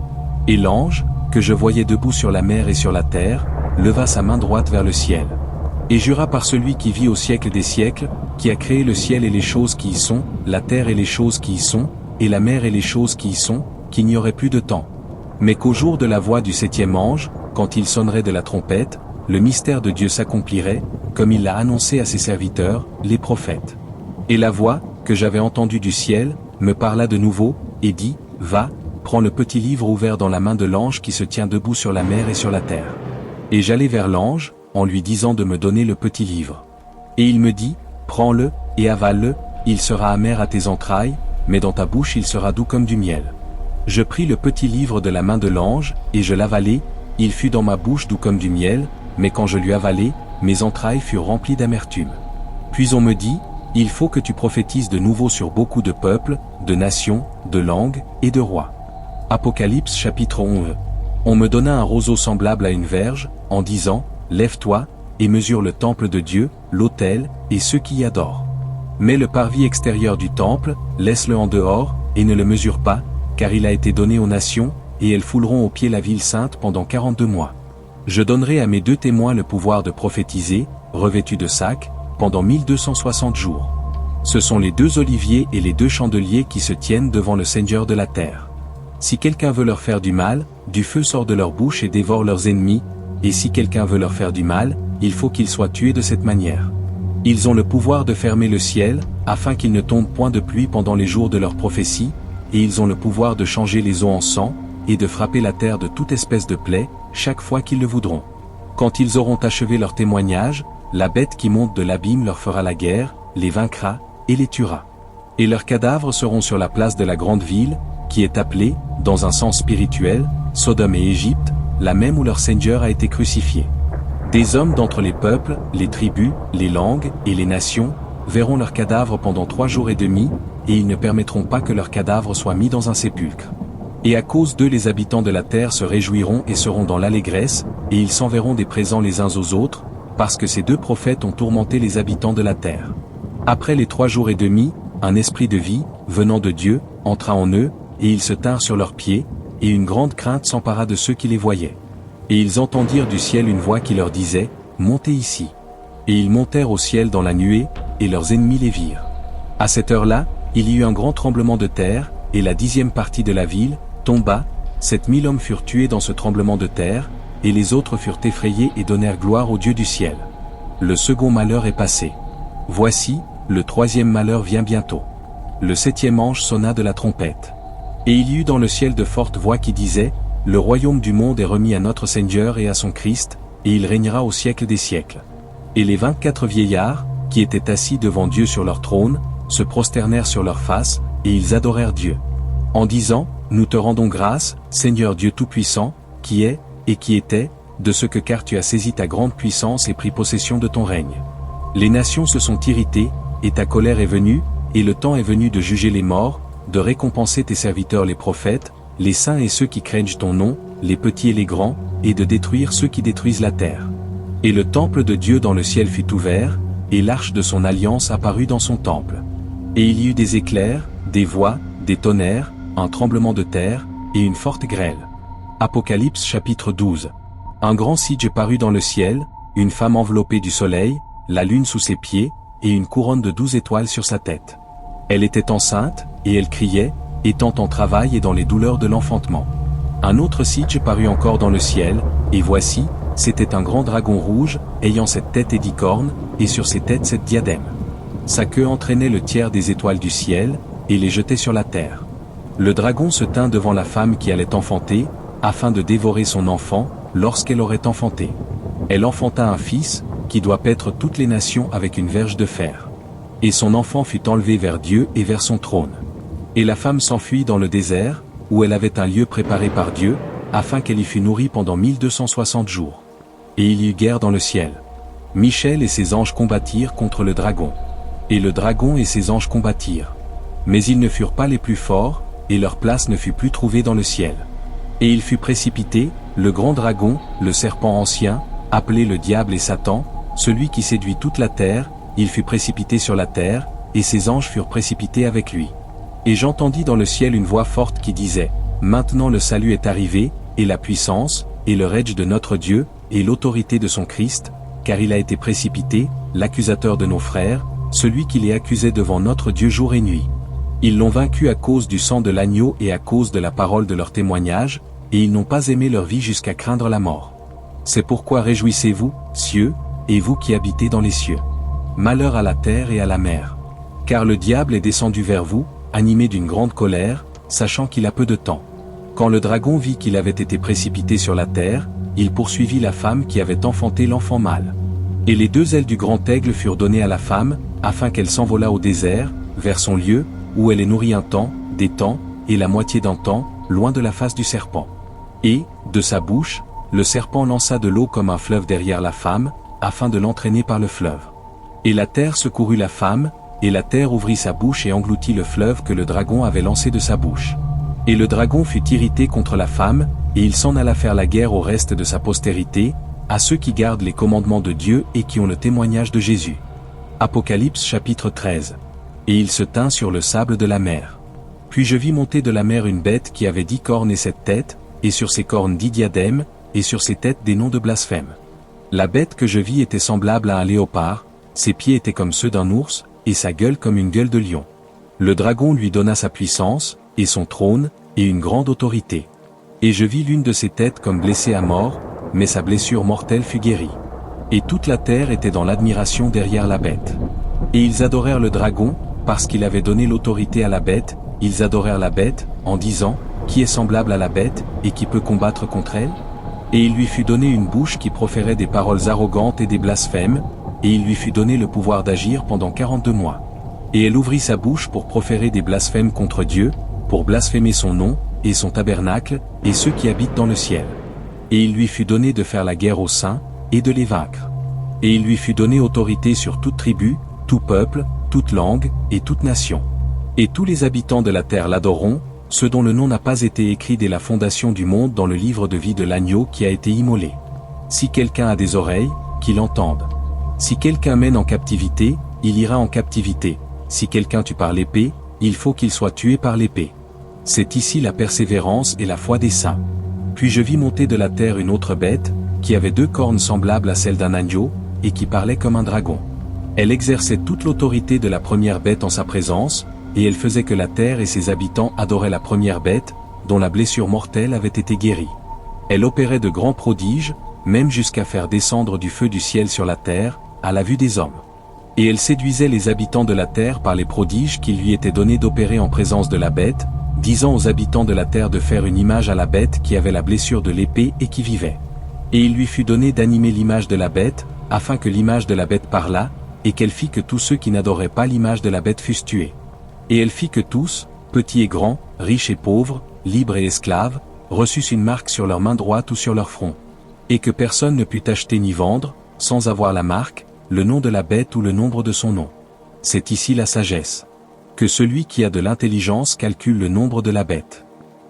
Et l'ange, que je voyais debout sur la mer et sur la terre, leva sa main droite vers le ciel. Et jura par celui qui vit au siècle des siècles, qui a créé le ciel et les choses qui y sont, la terre et les choses qui y sont, et la mer et les choses qui y sont, qu'il n'y aurait plus de temps. Mais qu'au jour de la voix du 7e ange, quand il sonnerait de la trompette, le mystère de Dieu s'accomplirait, comme il l'a annoncé à ses serviteurs, les prophètes. Et la voix, que j'avais entendue du ciel, me parla de nouveau, et dit, va, prends le petit livre ouvert dans la main de l'ange qui se tient debout sur la mer et sur la terre. Et j'allai vers l'ange, en lui disant de me donner le petit livre. Et il me dit, prends-le, et avale-le, il sera amer à tes entrailles, mais dans ta bouche il sera doux comme du miel. Je pris le petit livre de la main de l'ange, et je l'avalai, il fut dans ma bouche doux comme du miel, mais quand je lui avalai, mes entrailles furent remplies d'amertume. Puis on me dit, il faut que tu prophétises de nouveau sur beaucoup de peuples, de nations, de langues, et de rois. Apocalypse chapitre 11. On me donna un roseau semblable à une verge, en disant, lève-toi, et mesure le temple de Dieu, l'autel, et ceux qui y adorent. Mais le parvis extérieur du temple, laisse-le en dehors, et ne le mesure pas, car il a été donné aux nations, et elles fouleront aux pieds la ville sainte pendant 42 mois. Je donnerai à mes 2 témoins le pouvoir de prophétiser, revêtus de sacs, pendant 1260 jours. Ce sont les 2 oliviers et les 2 chandeliers qui se tiennent devant le Seigneur de la terre. Si quelqu'un veut leur faire du mal, du feu sort de leur bouche et dévore leurs ennemis, et si quelqu'un veut leur faire du mal, il faut qu'il soit tué de cette manière. Ils ont le pouvoir de fermer le ciel, afin qu'il ne tombe point de pluie pendant les jours de leur prophétie, et ils ont le pouvoir de changer les eaux en sang, et de frapper la terre de toute espèce de plaie, chaque fois qu'ils le voudront. Quand ils auront achevé leur témoignage, la bête qui monte de l'abîme leur fera la guerre, les vaincra, et les tuera. Et leurs cadavres seront sur la place de la grande ville, qui est appelée, dans un sens spirituel, Sodome et Égypte, la même où leur Seigneur a été crucifié. Des hommes d'entre les peuples, les tribus, les langues et les nations, verront leurs cadavres pendant 3 jours et demi, et ils ne permettront pas que leurs cadavres soient mis dans un sépulcre. Et à cause d'eux les habitants de la terre se réjouiront et seront dans l'allégresse, et ils s'enverront des présents les uns aux autres, parce que ces 2 prophètes ont tourmenté les habitants de la terre. Après les 3 jours et demi, un esprit de vie, venant de Dieu, entra en eux, et ils se tinrent sur leurs pieds, et une grande crainte s'empara de ceux qui les voyaient. Et ils entendirent du ciel une voix qui leur disait, « Montez ici. » Et ils montèrent au ciel dans la nuée, et leurs ennemis les virent. À cette heure-là, il y eut un grand tremblement de terre, et la 10e partie de la ville tomba, 7000 hommes furent tués dans ce tremblement de terre, et les autres furent effrayés et donnèrent gloire au Dieu du ciel. Le second malheur est passé. Voici, le 3e malheur vient bientôt. Le 7e ange sonna de la trompette. Et il y eut dans le ciel de fortes voix qui disaient, « Le royaume du monde est remis à notre Seigneur et à son Christ, et il régnera au siècle des siècles. » Et les 24 vieillards, qui étaient assis devant Dieu sur leur trône, se prosternèrent sur leurs faces, et ils adorèrent Dieu. En disant, « Nous te rendons grâce, Seigneur Dieu Tout-Puissant, qui est, et qui était, de ce que car tu as saisi ta grande puissance et pris possession de ton règne. Les nations se sont irritées, et ta colère est venue, et le temps est venu de juger les morts, de récompenser tes serviteurs les prophètes, les saints et ceux qui craignent ton nom, les petits et les grands, et de détruire ceux qui détruisent la terre. » Et le temple de Dieu dans le ciel fut ouvert, et l'arche de son alliance apparut dans son temple. Et il y eut des éclairs, des voix, des tonnerres, un tremblement de terre, et une forte grêle. Apocalypse chapitre 12. Un grand signe parut dans le ciel, une femme enveloppée du soleil, la lune sous ses pieds, et une couronne de 12 étoiles sur sa tête. Elle était enceinte, et elle criait, étant en travail et dans les douleurs de l'enfantement. Un autre signe parut encore dans le ciel, et voici, c'était un grand dragon rouge, ayant 7 têtes et 10 cornes, et sur ses têtes 7 diadèmes. Sa queue entraînait le tiers des étoiles du ciel, et les jetait sur la terre. Le dragon se tint devant la femme qui allait enfanter, afin de dévorer son enfant, lorsqu'elle aurait enfanté. Elle enfanta un fils, qui doit paître toutes les nations avec une verge de fer. Et son enfant fut enlevé vers Dieu et vers son trône. Et la femme s'enfuit dans le désert, où elle avait un lieu préparé par Dieu, afin qu'elle y fût nourrie pendant 1260 jours. Et il y eut guerre dans le ciel. Michel et ses anges combattirent contre le dragon. Et le dragon et ses anges combattirent. Mais ils ne furent pas les plus forts, et leur place ne fut plus trouvée dans le ciel. Et il fut précipité, le grand dragon, le serpent ancien, appelé le diable et Satan, celui qui séduit toute la terre, il fut précipité sur la terre, et ses anges furent précipités avec lui. Et j'entendis dans le ciel une voix forte qui disait, « Maintenant le salut est arrivé, et la puissance, et le règne de notre Dieu, et l'autorité de son Christ, car il a été précipité, l'accusateur de nos frères, celui qui les accusait devant notre Dieu jour et nuit. Ils l'ont vaincu à cause du sang de l'agneau et à cause de la parole de leur témoignage, et ils n'ont pas aimé leur vie jusqu'à craindre la mort. C'est pourquoi réjouissez-vous, cieux, et vous qui habitez dans les cieux. Malheur à la terre et à la mer. Car le diable est descendu vers vous, animé d'une grande colère, sachant qu'il a peu de temps. Quand le dragon vit qu'il avait été précipité sur la terre, il poursuivit la femme qui avait enfanté l'enfant mâle. Et les 2 ailes du grand aigle furent données à la femme, afin qu'elle s'envolât au désert, vers son lieu, où elle est nourrie un temps, des temps, et la moitié d'un temps, loin de la face du serpent. Et, de sa bouche, le serpent lança de l'eau comme un fleuve derrière la femme, afin de l'entraîner par le fleuve. Et la terre secourut la femme, et la terre ouvrit sa bouche et engloutit le fleuve que le dragon avait lancé de sa bouche. Et le dragon fut irrité contre la femme, et il s'en alla faire la guerre au reste de sa postérité, à ceux qui gardent les commandements de Dieu et qui ont le témoignage de Jésus. Apocalypse chapitre 13. Et il se tint sur le sable de la mer. Puis je vis monter de la mer une bête qui avait 10 cornes et 7 têtes, et sur ses cornes 10 diadèmes, et sur ses têtes des noms de blasphème. La bête que je vis était semblable à un léopard, ses pieds étaient comme ceux d'un ours, et sa gueule comme une gueule de lion. Le dragon lui donna sa puissance, et son trône, et une grande autorité. Et je vis l'une de ses têtes comme blessée à mort, mais sa blessure mortelle fut guérie. Et toute la terre était dans l'admiration derrière la bête. Et ils adorèrent le dragon, parce qu'il avait donné l'autorité à la bête, ils adorèrent la bête, en disant, qui est semblable à la bête, et qui peut combattre contre elle? Et il lui fut donné une bouche qui proférait des paroles arrogantes et des blasphèmes, et il lui fut donné le pouvoir d'agir pendant 42 mois. Et elle ouvrit sa bouche pour proférer des blasphèmes contre Dieu, pour blasphémer son nom, et son tabernacle, et ceux qui habitent dans le ciel. Et il lui fut donné de faire la guerre aux saints, et de les vaincre. Et il lui fut donné autorité sur toute tribu, tout peuple, toute langue, et toute nation. Et tous les habitants de la terre l'adoreront, ceux dont le nom n'a pas été écrit dès la fondation du monde dans le livre de vie de l'agneau qui a été immolé. Si quelqu'un a des oreilles, qu'il entende. Si quelqu'un mène en captivité, il ira en captivité. Si quelqu'un tue par l'épée, il faut qu'il soit tué par l'épée. C'est ici la persévérance et la foi des saints. Puis je vis monter de la terre une autre bête, qui avait 2 cornes semblables à celles d'un agneau, et qui parlait comme un dragon. Elle exerçait toute l'autorité de la première bête en sa présence, et elle faisait que la terre et ses habitants adoraient la première bête, dont la blessure mortelle avait été guérie. Elle opérait de grands prodiges, même jusqu'à faire descendre du feu du ciel sur la terre, à la vue des hommes. Et elle séduisait les habitants de la terre par les prodiges qu'il lui était donné d'opérer en présence de la bête, disant aux habitants de la terre de faire une image à la bête qui avait la blessure de l'épée et qui vivait. Et il lui fut donné d'animer l'image de la bête, afin que l'image de la bête parlât, et qu'elle fit que tous ceux qui n'adoraient pas l'image de la bête fussent tués. Et elle fit que tous, petits et grands, riches et pauvres, libres et esclaves, reçussent une marque sur leur main droite ou sur leur front. Et que personne ne put acheter ni vendre, sans avoir la marque, le nom de la bête ou le nombre de son nom. C'est ici la sagesse. Que celui qui a de l'intelligence calcule le nombre de la bête.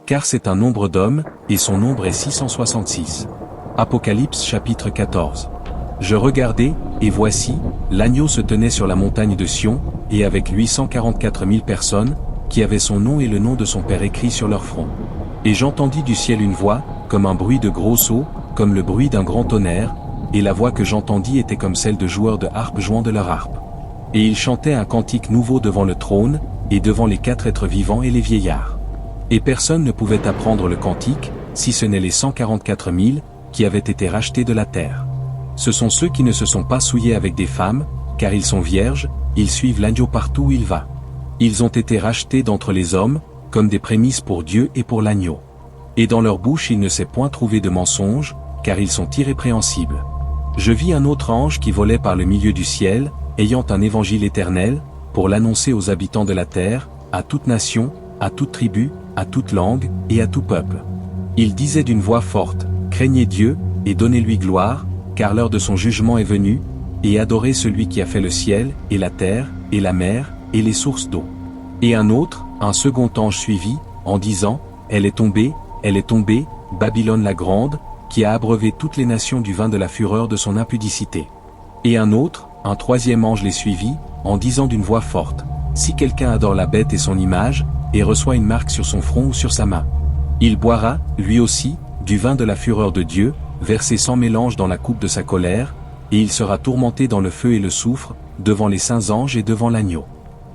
Car c'est un nombre d'hommes, et son nombre est 666. Apocalypse chapitre 14. Je regardai, et voici, l'agneau se tenait sur la montagne de Sion, et avec lui 144 000 personnes, qui avaient son nom et le nom de son Père écrit sur leur front. Et j'entendis du ciel une voix, comme un bruit de gros eaux, comme le bruit d'un grand tonnerre, et la voix que j'entendis était comme celle de joueurs de harpe jouant de leur harpe. Et ils chantaient un cantique nouveau devant le trône, et devant les 4 êtres vivants et les vieillards. Et personne ne pouvait apprendre le cantique, si ce n'est les 144 000, qui avaient été rachetés de la terre. Ce sont ceux qui ne se sont pas souillés avec des femmes, car ils sont vierges, ils suivent l'agneau partout où il va. Ils ont été rachetés d'entre les hommes, comme des prémices pour Dieu et pour l'agneau. Et dans leur bouche il ne s'est point trouvé de mensonge, car ils sont irrépréhensibles. Je vis un autre ange qui volait par le milieu du ciel, ayant un évangile éternel, pour l'annoncer aux habitants de la terre, à toute nation, à toute tribu, à toute langue, et à tout peuple. Il disait d'une voix forte, « Craignez Dieu, et donnez-lui gloire, car l'heure de son jugement est venue, et adorez celui qui a fait le ciel, et la terre, et la mer, et les sources d'eau. » Et un autre, un second ange suivit, en disant, « Elle est tombée, Babylone la grande, qui a abreuvé toutes les nations du vin de la fureur de son impudicité. » Et un autre, un troisième ange les suivit, en disant d'une voix forte, « Si quelqu'un adore la bête et son image, et reçoit une marque sur son front ou sur sa main, il boira, lui aussi, du vin de la fureur de Dieu, versé sans mélange dans la coupe de sa colère, et il sera tourmenté dans le feu et le soufre, devant les saints anges et devant l'agneau.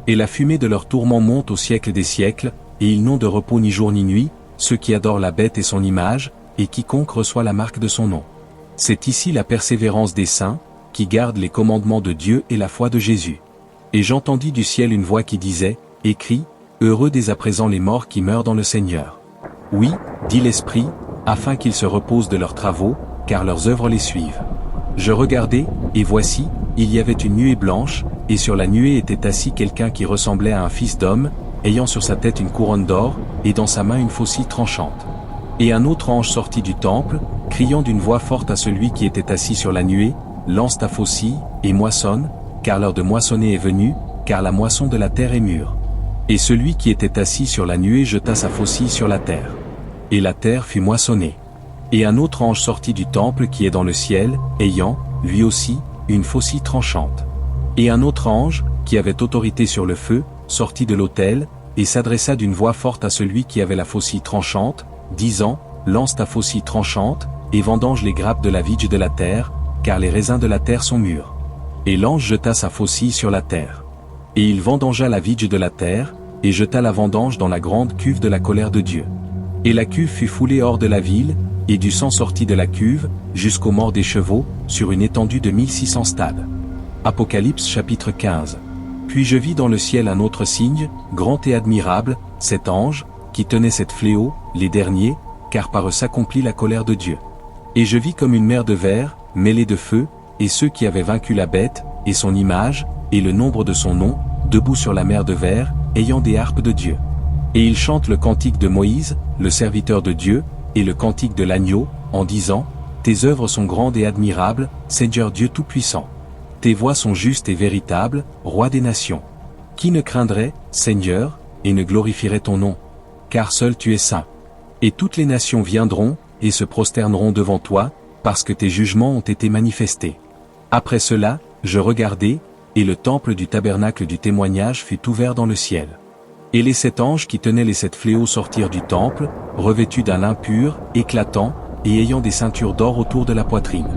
Et la fumée de leur tourment monte au siècle des siècles, et ils n'ont de repos ni jour ni nuit, ceux qui adorent la bête et son image, et quiconque reçoit la marque de son nom. C'est ici la persévérance des saints, qui gardent les commandements de Dieu et la foi de Jésus. Et j'entendis du ciel une voix qui disait, « Écris, heureux dès à présent les morts qui meurent dans le Seigneur. » Oui, dit l'Esprit, afin qu'ils se reposent de leurs travaux, car leurs œuvres les suivent. Je regardai, et voici, il y avait une nuée blanche, et sur la nuée était assis quelqu'un qui ressemblait à un fils d'homme, ayant sur sa tête une couronne d'or, et dans sa main une faucille tranchante. Et un autre ange sortit du temple, criant d'une voix forte à celui qui était assis sur la nuée, « Lance ta faucille, et moissonne, car l'heure de moissonner est venue, car la moisson de la terre est mûre. » Et celui qui était assis sur la nuée jeta sa faucille sur la terre. Et la terre fut moissonnée. Et un autre ange sortit du temple qui est dans le ciel, ayant, lui aussi, une faucille tranchante. Et un autre ange, qui avait autorité sur le feu, sortit de l'autel, et s'adressa d'une voix forte à celui qui avait la faucille tranchante, disant, « Lance ta faucille tranchante, et vendange les grappes de la vigne de la terre, car les raisins de la terre sont mûrs. » Et l'ange jeta sa faucille sur la terre. Et il vendangea la vigne de la terre, et jeta la vendange dans la grande cuve de la colère de Dieu. Et la cuve fut foulée hors de la ville, et du sang sorti de la cuve, jusqu'aux morts des chevaux, sur une étendue de 1600 stades. Apocalypse chapitre 15. Puis je vis dans le ciel un autre signe, grand et admirable, cet ange, qui tenait sept fléaux, les derniers, car par eux s'accomplit la colère de Dieu. Et je vis comme une mer de verre, mêlée de feu, et ceux qui avaient vaincu la bête, et son image, et le nombre de son nom, debout sur la mer de verre, ayant des harpes de Dieu. Et ils chantent le cantique de Moïse, le serviteur de Dieu, et le cantique de l'agneau, en disant, tes œuvres sont grandes et admirables, Seigneur Dieu Tout-Puissant. Tes voies sont justes et véritables, Roi des nations. Qui ne craindrait, Seigneur, et ne glorifierait ton nom? Car seul tu es saint. Et toutes les nations viendront, et se prosterneront devant toi, parce que tes jugements ont été manifestés. Après cela, je regardai, et le temple du tabernacle du témoignage fut ouvert dans le ciel. Et les 7 anges qui tenaient les 7 fléaux sortirent du temple, revêtus d'un lin pur, éclatant, et ayant des ceintures d'or autour de la poitrine.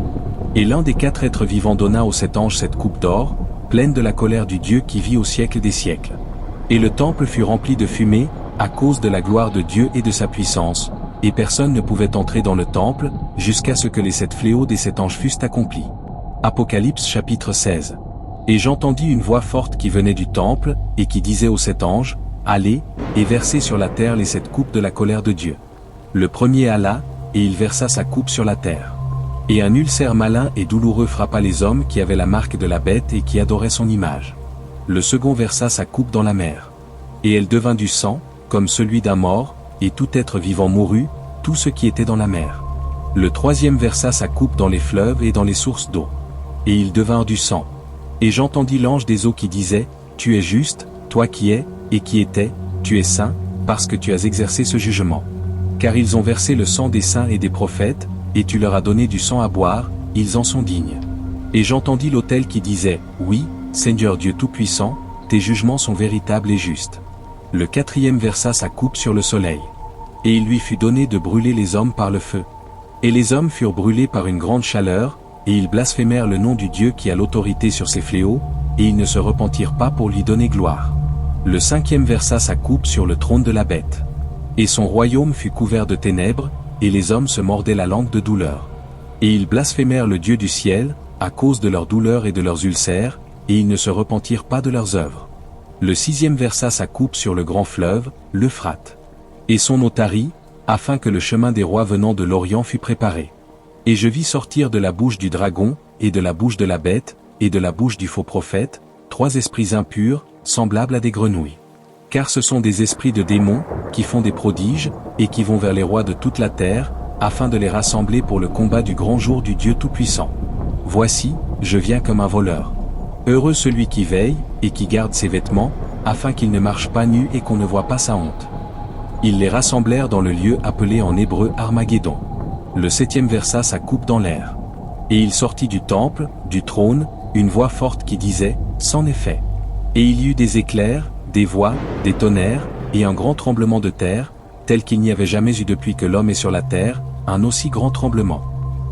Et l'un des 4 êtres vivants donna aux 7 anges 7 coupes d'or, pleines de la colère du Dieu qui vit au siècle des siècles. Et le temple fut rempli de fumée, à cause de la gloire de Dieu et de sa puissance, et personne ne pouvait entrer dans le temple, jusqu'à ce que les 7 fléaux des 7 anges fussent accomplis. Apocalypse chapitre 16. Et j'entendis une voix forte qui venait du temple, et qui disait aux 7 anges, allez, et versez sur la terre les 7 coupes de la colère de Dieu. Le premier alla, et il versa sa coupe sur la terre. Et un ulcère malin et douloureux frappa les hommes qui avaient la marque de la bête et qui adoraient son image. Le second versa sa coupe dans la mer. Et elle devint du sang, comme celui d'un mort, et tout être vivant mourut, tout ce qui était dans la mer. Le troisième versa sa coupe dans les fleuves et dans les sources d'eau. Et ils devinrent du sang. Et j'entendis l'ange des eaux qui disait, tu es juste, toi qui es, et qui étais, tu es saint, parce que tu as exercé ce jugement. Car ils ont versé le sang des saints et des prophètes, et tu leur as donné du sang à boire, ils en sont dignes. Et j'entendis l'autel qui disait, oui, Seigneur Dieu Tout-Puissant, tes jugements sont véritables et justes. Le quatrième versa sa coupe sur le soleil. Et il lui fut donné de brûler les hommes par le feu. Et les hommes furent brûlés par une grande chaleur, et ils blasphémèrent le nom du Dieu qui a l'autorité sur ces fléaux, et ils ne se repentirent pas pour lui donner gloire. Le cinquième versa sa coupe sur le trône de la bête. Et son royaume fut couvert de ténèbres, et les hommes se mordaient la langue de douleur. Et ils blasphémèrent le Dieu du ciel, à cause de leurs douleurs et de leurs ulcères, et ils ne se repentirent pas de leurs œuvres. Le sixième versa sa coupe sur le grand fleuve, l'Euphrate. Et son eau tarit, afin que le chemin des rois venant de l'Orient fût préparé. Et je vis sortir de la bouche du dragon, et de la bouche de la bête, et de la bouche du faux prophète, 3 esprits impurs, semblables à des grenouilles. Car ce sont des esprits de démons, qui font des prodiges, et qui vont vers les rois de toute la terre, afin de les rassembler pour le combat du grand jour du Dieu Tout-Puissant. Voici, je viens comme un voleur. Heureux celui qui veille, et qui garde ses vêtements, afin qu'il ne marche pas nu et qu'on ne voit pas sa honte. Ils les rassemblèrent dans le lieu appelé en hébreu Armageddon. Le septième versa sa coupe dans l'air. Et il sortit du temple, du trône, une voix forte qui disait, c'en est fait. Et il y eut des éclairs, des voix, des tonnerres, et un grand tremblement de terre, tel qu'il n'y avait jamais eu depuis que l'homme est sur la terre, un aussi grand tremblement.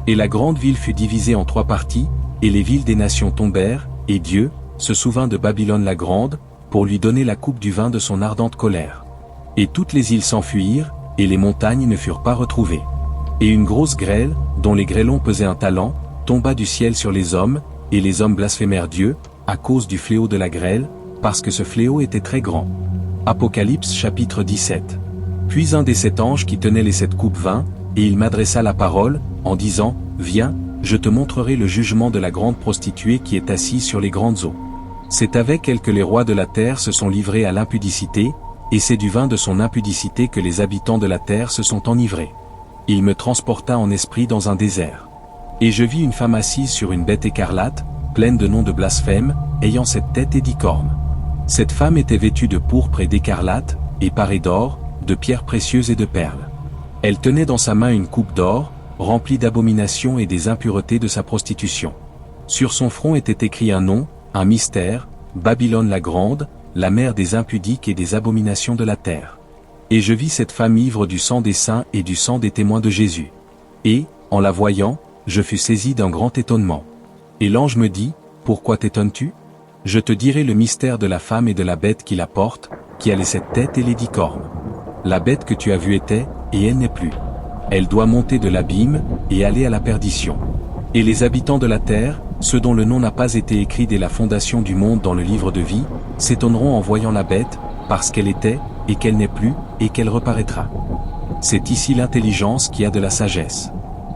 Et la grande ville fut divisée en 3 parties, et les villes des nations tombèrent, et Dieu se souvint de Babylone la grande, pour lui donner la coupe du vin de son ardente colère. Et toutes les îles s'enfuirent, et les montagnes ne furent pas retrouvées. Et une grosse grêle, dont les grêlons pesaient un talent, tomba du ciel sur les hommes, et les hommes blasphémèrent Dieu, à cause du fléau de la grêle, parce que ce fléau était très grand. Apocalypse chapitre 17. Puis un des 7 anges qui tenait les 7 coupes vint, et il m'adressa la parole, en disant, viens, je te montrerai le jugement de la grande prostituée qui est assise sur les grandes eaux. C'est avec elle que les rois de la terre se sont livrés à l'impudicité, et c'est du vin de son impudicité que les habitants de la terre se sont enivrés. Il me transporta en esprit dans un désert. Et je vis une femme assise sur une bête écarlate, pleine de noms de blasphème, ayant 7 têtes et 10 cornes. Cette femme était vêtue de pourpre et d'écarlate, et parée d'or, de pierres précieuses et de perles. Elle tenait dans sa main une coupe d'or, remplie d'abominations et des impuretés de sa prostitution. Sur son front était écrit un nom, un mystère, Babylone la grande, la mère des impudiques et des abominations de la terre. Et je vis cette femme ivre du sang des saints et du sang des témoins de Jésus. Et, en la voyant, je fus saisi d'un grand étonnement. Et l'ange me dit, pourquoi t'étonnes-tu? Je te dirai le mystère de la femme et de la bête qui la porte, qui a les 7 têtes et les 10 cornes. La bête que tu as vue était, et elle n'est plus. Elle doit monter de l'abîme, et aller à la perdition. Et les habitants de la terre, ceux dont le nom n'a pas été écrit dès la fondation du monde dans le livre de vie, s'étonneront en voyant la bête, parce qu'elle était, et qu'elle n'est plus, et qu'elle reparaîtra. C'est ici l'intelligence qui a de la sagesse.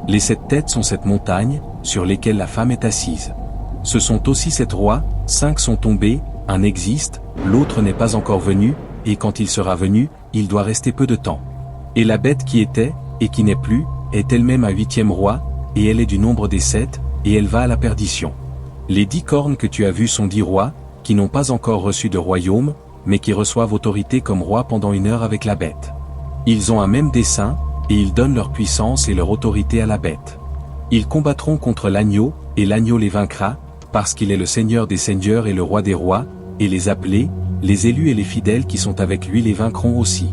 Les 7 têtes sont cette montagne, sur lesquelles la femme est assise. Ce sont aussi 7 rois, 5 sont tombés, un existe, l'autre n'est pas encore venu, et quand il sera venu, il doit rester peu de temps. Et la bête qui était, et qui n'est plus, est elle-même un 8e roi, et elle est du nombre des 7, et elle va à la perdition. Les 10 cornes que tu as vues sont 10 rois, qui n'ont pas encore reçu de royaume, mais qui reçoivent autorité comme rois pendant 1 heure avec la bête. Ils ont un même dessein, et ils donnent leur puissance et leur autorité à la bête. Ils combattront contre l'agneau, et l'agneau les vaincra, parce qu'il est le Seigneur des seigneurs et le Roi des rois, et les appelés, les élus et les fidèles qui sont avec lui les vaincront aussi.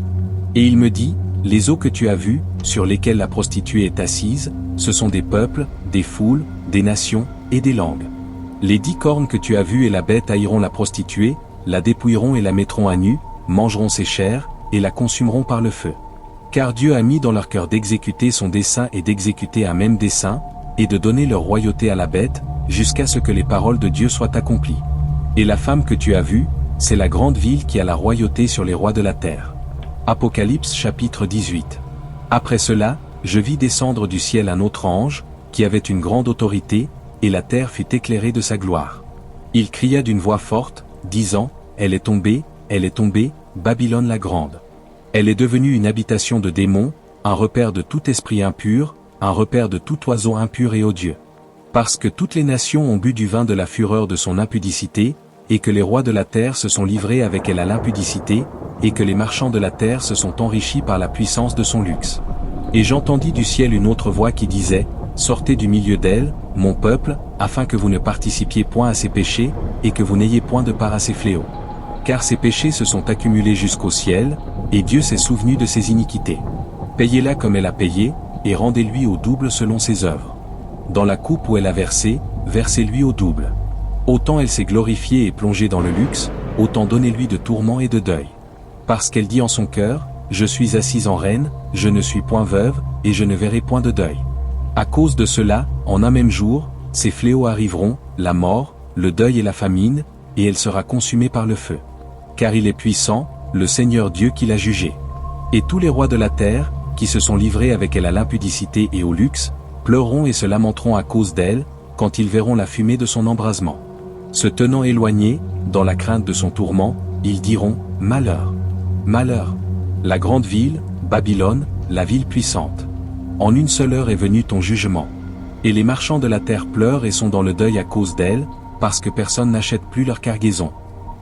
Et il me dit, les eaux que tu as vues, sur lesquelles la prostituée est assise, ce sont des peuples, des foules, des nations, et des langues. Les 10 cornes que tu as vues et la bête haïront la prostituée, la dépouilleront et la mettront à nu, mangeront ses chairs, et la consumeront par le feu. Car Dieu a mis dans leur cœur d'exécuter son dessein et d'exécuter un même dessein, et de donner leur royauté à la bête, jusqu'à ce que les paroles de Dieu soient accomplies. Et la femme que tu as vue, c'est la grande ville qui a la royauté sur les rois de la terre. Apocalypse chapitre 18. Après cela, je vis descendre du ciel un autre ange, qui avait une grande autorité, et la terre fut éclairée de sa gloire. Il cria d'une voix forte, disant, elle est tombée, Babylone la grande. Elle est devenue une habitation de démons, un repère de tout esprit impur, un repère de tout oiseau impur et odieux. Parce que toutes les nations ont bu du vin de la fureur de son impudicité, et que les rois de la terre se sont livrés avec elle à l'impudicité, et que les marchands de la terre se sont enrichis par la puissance de son luxe. Et j'entendis du ciel une autre voix qui disait, sortez du milieu d'elle, mon peuple, afin que vous ne participiez point à ses péchés, et que vous n'ayez point de part à ses fléaux. Car ses péchés se sont accumulés jusqu'au ciel, et Dieu s'est souvenu de ses iniquités. Payez-la comme elle a payé, et rendez-lui au double selon ses œuvres. Dans la coupe où elle a versé, versez-lui au double. Autant elle s'est glorifiée et plongée dans le luxe, autant donnez-lui de tourments et de deuil. Parce qu'elle dit en son cœur, je suis assise en reine, je ne suis point veuve, et je ne verrai point de deuil. À cause de cela, en un même jour, ces fléaux arriveront, la mort, le deuil et la famine, et elle sera consumée par le feu. Car il est puissant, le Seigneur Dieu qui l'a jugé. Et tous les rois de la terre, qui se sont livrés avec elle à l'impudicité et au luxe, pleureront et se lamenteront à cause d'elle, quand ils verront la fumée de son embrasement. Se tenant éloignés, dans la crainte de son tourment, ils diront, malheur. Malheur. La grande ville, Babylone, la ville puissante. En une seule heure est venu ton jugement. Et les marchands de la terre pleurent et sont dans le deuil à cause d'elle, parce que personne n'achète plus leur cargaison.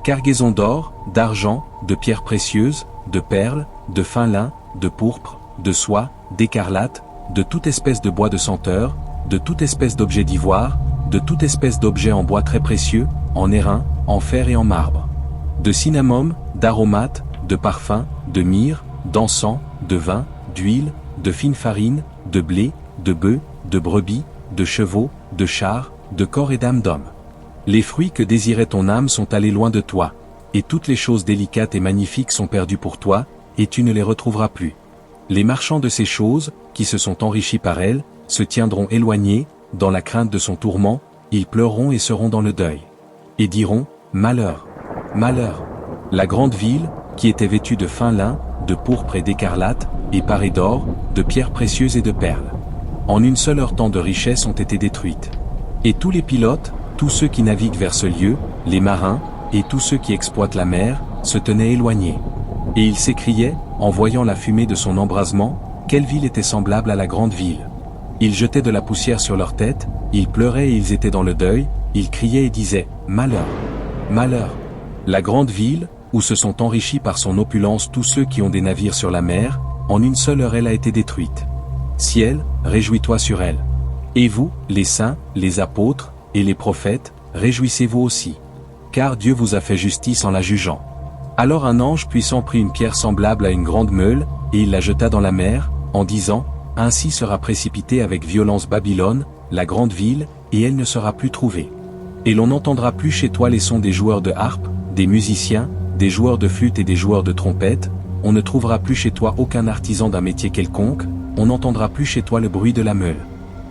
Cargaison d'or, d'argent, de pierres précieuses, de perles, de fin lin, de pourpre, de soie, d'écarlate, de toute espèce de bois de senteur, de toute espèce d'objet d'ivoire, de toute espèce d'objet en bois très précieux, en airain, en fer et en marbre. De cinnamome, d'aromates, de parfums, de myrrhe, d'encens, de vin, d'huile, de fine farine, de blé, de bœufs, de brebis, de chevaux, de chars, de corps et d'âmes d'hommes. Les fruits que désirait ton âme sont allés loin de toi, et toutes les choses délicates et magnifiques sont perdues pour toi, et tu ne les retrouveras plus. Les marchands de ces choses, qui se sont enrichis par elles, se tiendront éloignés, dans la crainte de son tourment, ils pleureront et seront dans le deuil. Et diront, malheur, malheur. La grande ville, qui était vêtue de fin lin, de pourpre et d'écarlate, et parée d'or, de pierres précieuses et de perles. En une seule heure tant de richesses ont été détruites. Et tous les pilotes, tous ceux qui naviguent vers ce lieu, les marins, et tous ceux qui exploitent la mer, se tenaient éloignés. Et ils s'écriaient, en voyant la fumée de son embrasement, quelle ville était semblable à la grande ville. Ils jetaient de la poussière sur leurs têtes, ils pleuraient et ils étaient dans le deuil, ils criaient et disaient, malheur, malheur. La grande ville, où se sont enrichis par son opulence tous ceux qui ont des navires sur la mer, en une seule heure elle a été détruite. Ciel, réjouis-toi sur elle. Et vous, les saints, les apôtres, et les prophètes, réjouissez-vous aussi. Car Dieu vous a fait justice en la jugeant. Alors un ange puissant prit une pierre semblable à une grande meule, et il la jeta dans la mer, en disant, ainsi sera précipitée avec violence Babylone, la grande ville, et elle ne sera plus trouvée. Et l'on n'entendra plus chez toi les sons des joueurs de harpe, des musiciens, des joueurs de flûte et des joueurs de trompette, on ne trouvera plus chez toi aucun artisan d'un métier quelconque, on n'entendra plus chez toi le bruit de la meule.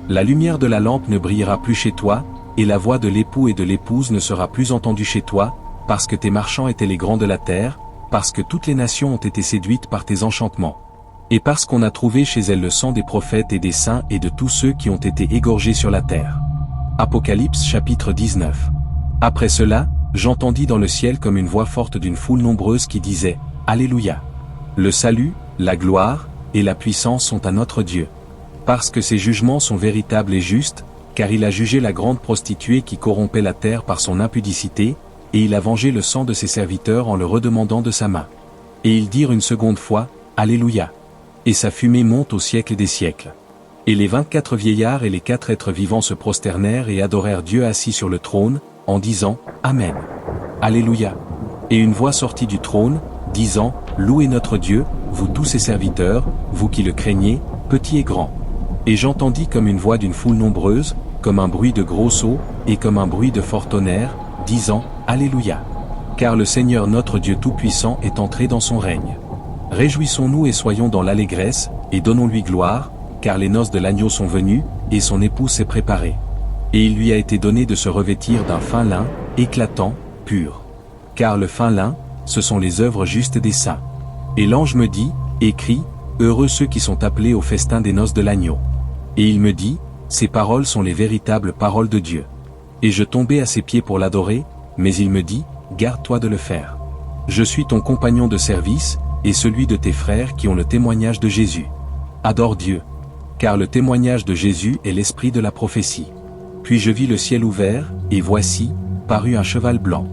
La lumière de la lampe ne brillera plus chez toi, et la voix de l'époux et de l'épouse ne sera plus entendue chez toi, parce que tes marchands étaient les grands de la terre, parce que toutes les nations ont été séduites par tes enchantements. Et parce qu'on a trouvé chez elles le sang des prophètes et des saints et de tous ceux qui ont été égorgés sur la terre. Apocalypse chapitre 19. Après cela, j'entendis dans le ciel comme une voix forte d'une foule nombreuse qui disait « Alléluia ! Le salut, la gloire, et la puissance sont à notre Dieu. Parce que ses jugements sont véritables et justes, car il a jugé la grande prostituée qui corrompait la terre par son impudicité, et il a vengé le sang de ses serviteurs en le redemandant de sa main. Et ils dirent une seconde fois, Alléluia. Et sa fumée monte au siècle des siècles. Et les 24 vieillards et les 4 êtres vivants se prosternèrent et adorèrent Dieu assis sur le trône, en disant, Amen. Alléluia. Et une voix sortit du trône, disant, Louez notre Dieu, vous tous ses serviteurs, vous qui le craignez, petits et grands. Et j'entendis comme une voix d'une foule nombreuse, comme un bruit de gros eaux, et comme un bruit de fort tonnerre, disant, Alléluia. Car le Seigneur notre Dieu Tout-Puissant est entré dans son règne. Réjouissons-nous et soyons dans l'allégresse, et donnons-lui gloire, car les noces de l'agneau sont venues, et son épouse s'est préparée. Et il lui a été donné de se revêtir d'un fin lin, éclatant, pur. Car le fin lin, ce sont les œuvres justes des saints. Et l'ange me dit, écrit, heureux ceux qui sont appelés au festin des noces de l'agneau. Et il me dit, ces paroles sont les véritables paroles de Dieu. Et je tombai à ses pieds pour l'adorer, mais il me dit, garde-toi de le faire. Je suis ton compagnon de service, et celui de tes frères qui ont le témoignage de Jésus. Adore Dieu. Car le témoignage de Jésus est l'esprit de la prophétie. Puis je vis le ciel ouvert, et voici, parut un cheval blanc.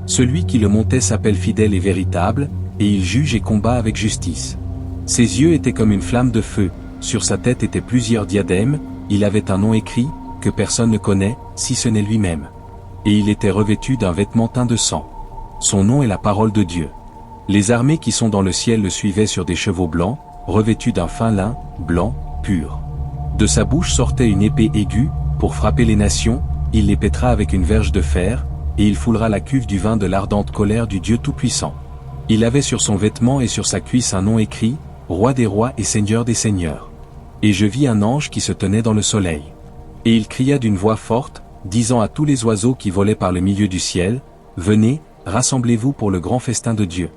Celui qui le montait s'appelle fidèle et véritable, et il juge et combat avec justice. Ses yeux étaient comme une flamme de feu, sur sa tête étaient plusieurs diadèmes, il avait un nom écrit, que personne ne connaît, si ce n'est lui-même. Et il était revêtu d'un vêtement teint de sang. Son nom est la parole de Dieu. Les armées qui sont dans le ciel le suivaient sur des chevaux blancs, revêtus d'un fin lin, blanc, pur. De sa bouche sortait une épée aiguë, pour frapper les nations, il les pètera avec une verge de fer, et il foulera la cuve du vin de l'ardente colère du Dieu Tout-Puissant. Il avait sur son vêtement et sur sa cuisse un nom écrit, Roi des rois et Seigneur des seigneurs. Et je vis un ange qui se tenait dans le soleil. Et il cria d'une voix forte, disant à tous les oiseaux qui volaient par le milieu du ciel, Venez, rassemblez-vous pour le grand festin de Dieu.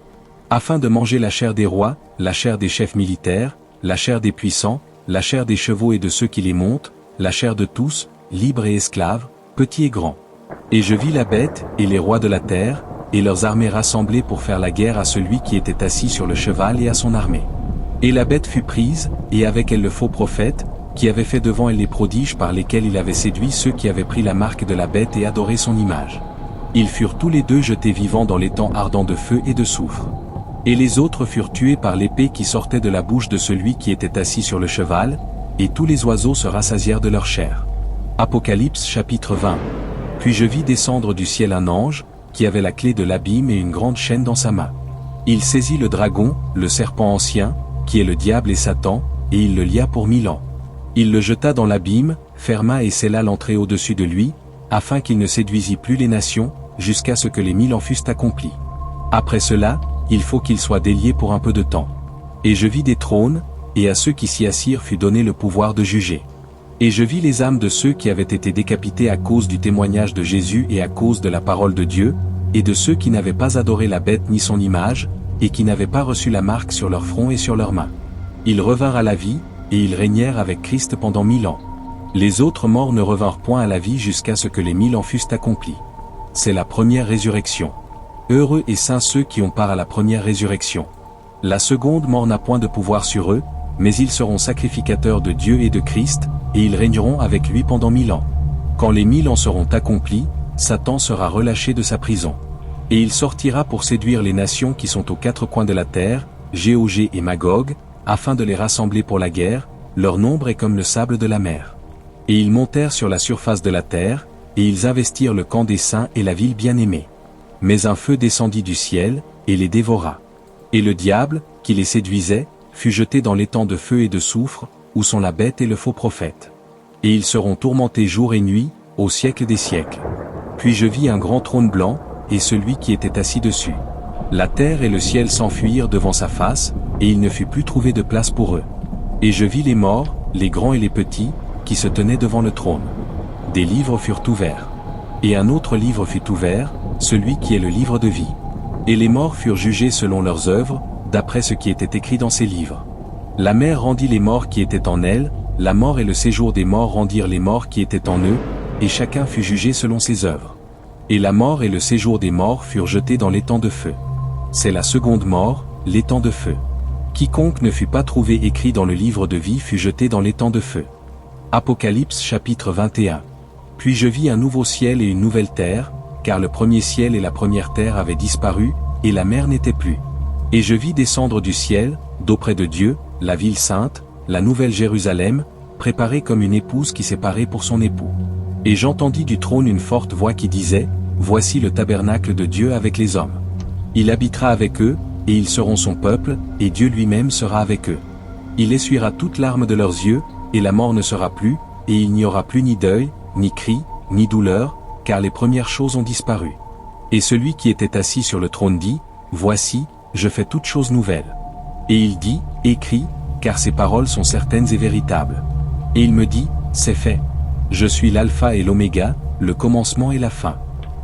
Afin de manger la chair des rois, la chair des chefs militaires, la chair des puissants, la chair des chevaux et de ceux qui les montent, la chair de tous, libres et esclaves, petits et grands. Et je vis la bête, et les rois de la terre, et leurs armées rassemblées pour faire la guerre à celui qui était assis sur le cheval et à son armée. Et la bête fut prise, et avec elle le faux prophète, qui avait fait devant elle les prodiges par lesquels il avait séduit ceux qui avaient pris la marque de la bête et adoré son image. Ils furent tous les deux jetés vivants dans l'étang ardent de feu et de soufre. Et les autres furent tués par l'épée qui sortait de la bouche de celui qui était assis sur le cheval, et tous les oiseaux se rassasièrent de leur chair. Apocalypse chapitre 20. Puis je vis descendre du ciel un ange, qui avait la clé de l'abîme et une grande chaîne dans sa main. Il saisit le dragon, le serpent ancien, qui est le diable et Satan, et il le lia pour 1000 ans. Il le jeta dans l'abîme, ferma et scella l'entrée au-dessus de lui, afin qu'il ne séduisît plus les nations, jusqu'à ce que les 1000 ans fussent accomplis. Après cela, il faut qu'il soit délié pour un peu de temps. Et je vis des trônes, et à ceux qui s'y assirent fut donné le pouvoir de juger. Et je vis les âmes de ceux qui avaient été décapités à cause du témoignage de Jésus et à cause de la parole de Dieu, et de ceux qui n'avaient pas adoré la bête ni son image, et qui n'avaient pas reçu la marque sur leur front et sur leurs mains. Ils revinrent à la vie, et ils régnèrent avec Christ pendant 1000 ans. Les autres morts ne revinrent point à la vie jusqu'à ce que les 1000 ans fussent accomplis. C'est la première résurrection. Heureux et saints ceux qui ont part à la première résurrection. La seconde mort n'a point de pouvoir sur eux, mais ils seront sacrificateurs de Dieu et de Christ, et ils régneront avec lui pendant 1000 ans. Quand les 1000 ans seront accomplis, Satan sera relâché de sa prison. Et il sortira pour séduire les nations qui sont aux 4 coins de la terre, Géog et Magog, afin de les rassembler pour la guerre, leur nombre est comme le sable de la mer. Et ils montèrent sur la surface de la terre, et ils investirent le camp des saints et la ville bien-aimée. Mais un feu descendit du ciel, et les dévora. Et le diable, qui les séduisait, fut jeté dans l'étang de feu et de soufre, où sont la bête et le faux prophète. Et ils seront tourmentés jour et nuit, au siècle des siècles. Puis je vis un grand trône blanc, et celui qui était assis dessus. La terre et le ciel s'enfuirent devant sa face, et il ne fut plus trouvé de place pour eux. Et je vis les morts, les grands et les petits, qui se tenaient devant le trône. Des livres furent ouverts. Et un autre livre fut ouvert, celui qui est le livre de vie. Et les morts furent jugés selon leurs œuvres, d'après ce qui était écrit dans ces livres. La mer rendit les morts qui étaient en elle, la mort et le séjour des morts rendirent les morts qui étaient en eux, et chacun fut jugé selon ses œuvres. Et la mort et le séjour des morts furent jetés dans l'étang de feu. C'est la seconde mort, l'étang de feu. Quiconque ne fut pas trouvé écrit dans le livre de vie fut jeté dans l'étang de feu. Apocalypse chapitre 21. Puis je vis un nouveau ciel et une nouvelle terre, car le premier ciel et la première terre avaient disparu, et la mer n'était plus. Et je vis descendre du ciel, d'auprès de Dieu, la ville sainte, la nouvelle Jérusalem, préparée comme une épouse qui s'est parée pour son époux. Et j'entendis du trône une forte voix qui disait, « Voici le tabernacle de Dieu avec les hommes. Il habitera avec eux, et ils seront son peuple, et Dieu lui-même sera avec eux. Il essuiera toute larme de leurs yeux, et la mort ne sera plus, et il n'y aura plus ni deuil, ni cri, ni douleur, car les premières choses ont disparu. Et celui qui était assis sur le trône dit, « Voici, je fais toutes choses nouvelles. » Et il dit, « Écris, car ces paroles sont certaines et véritables. » Et il me dit, « C'est fait. Je suis l'alpha et l'oméga, le commencement et la fin.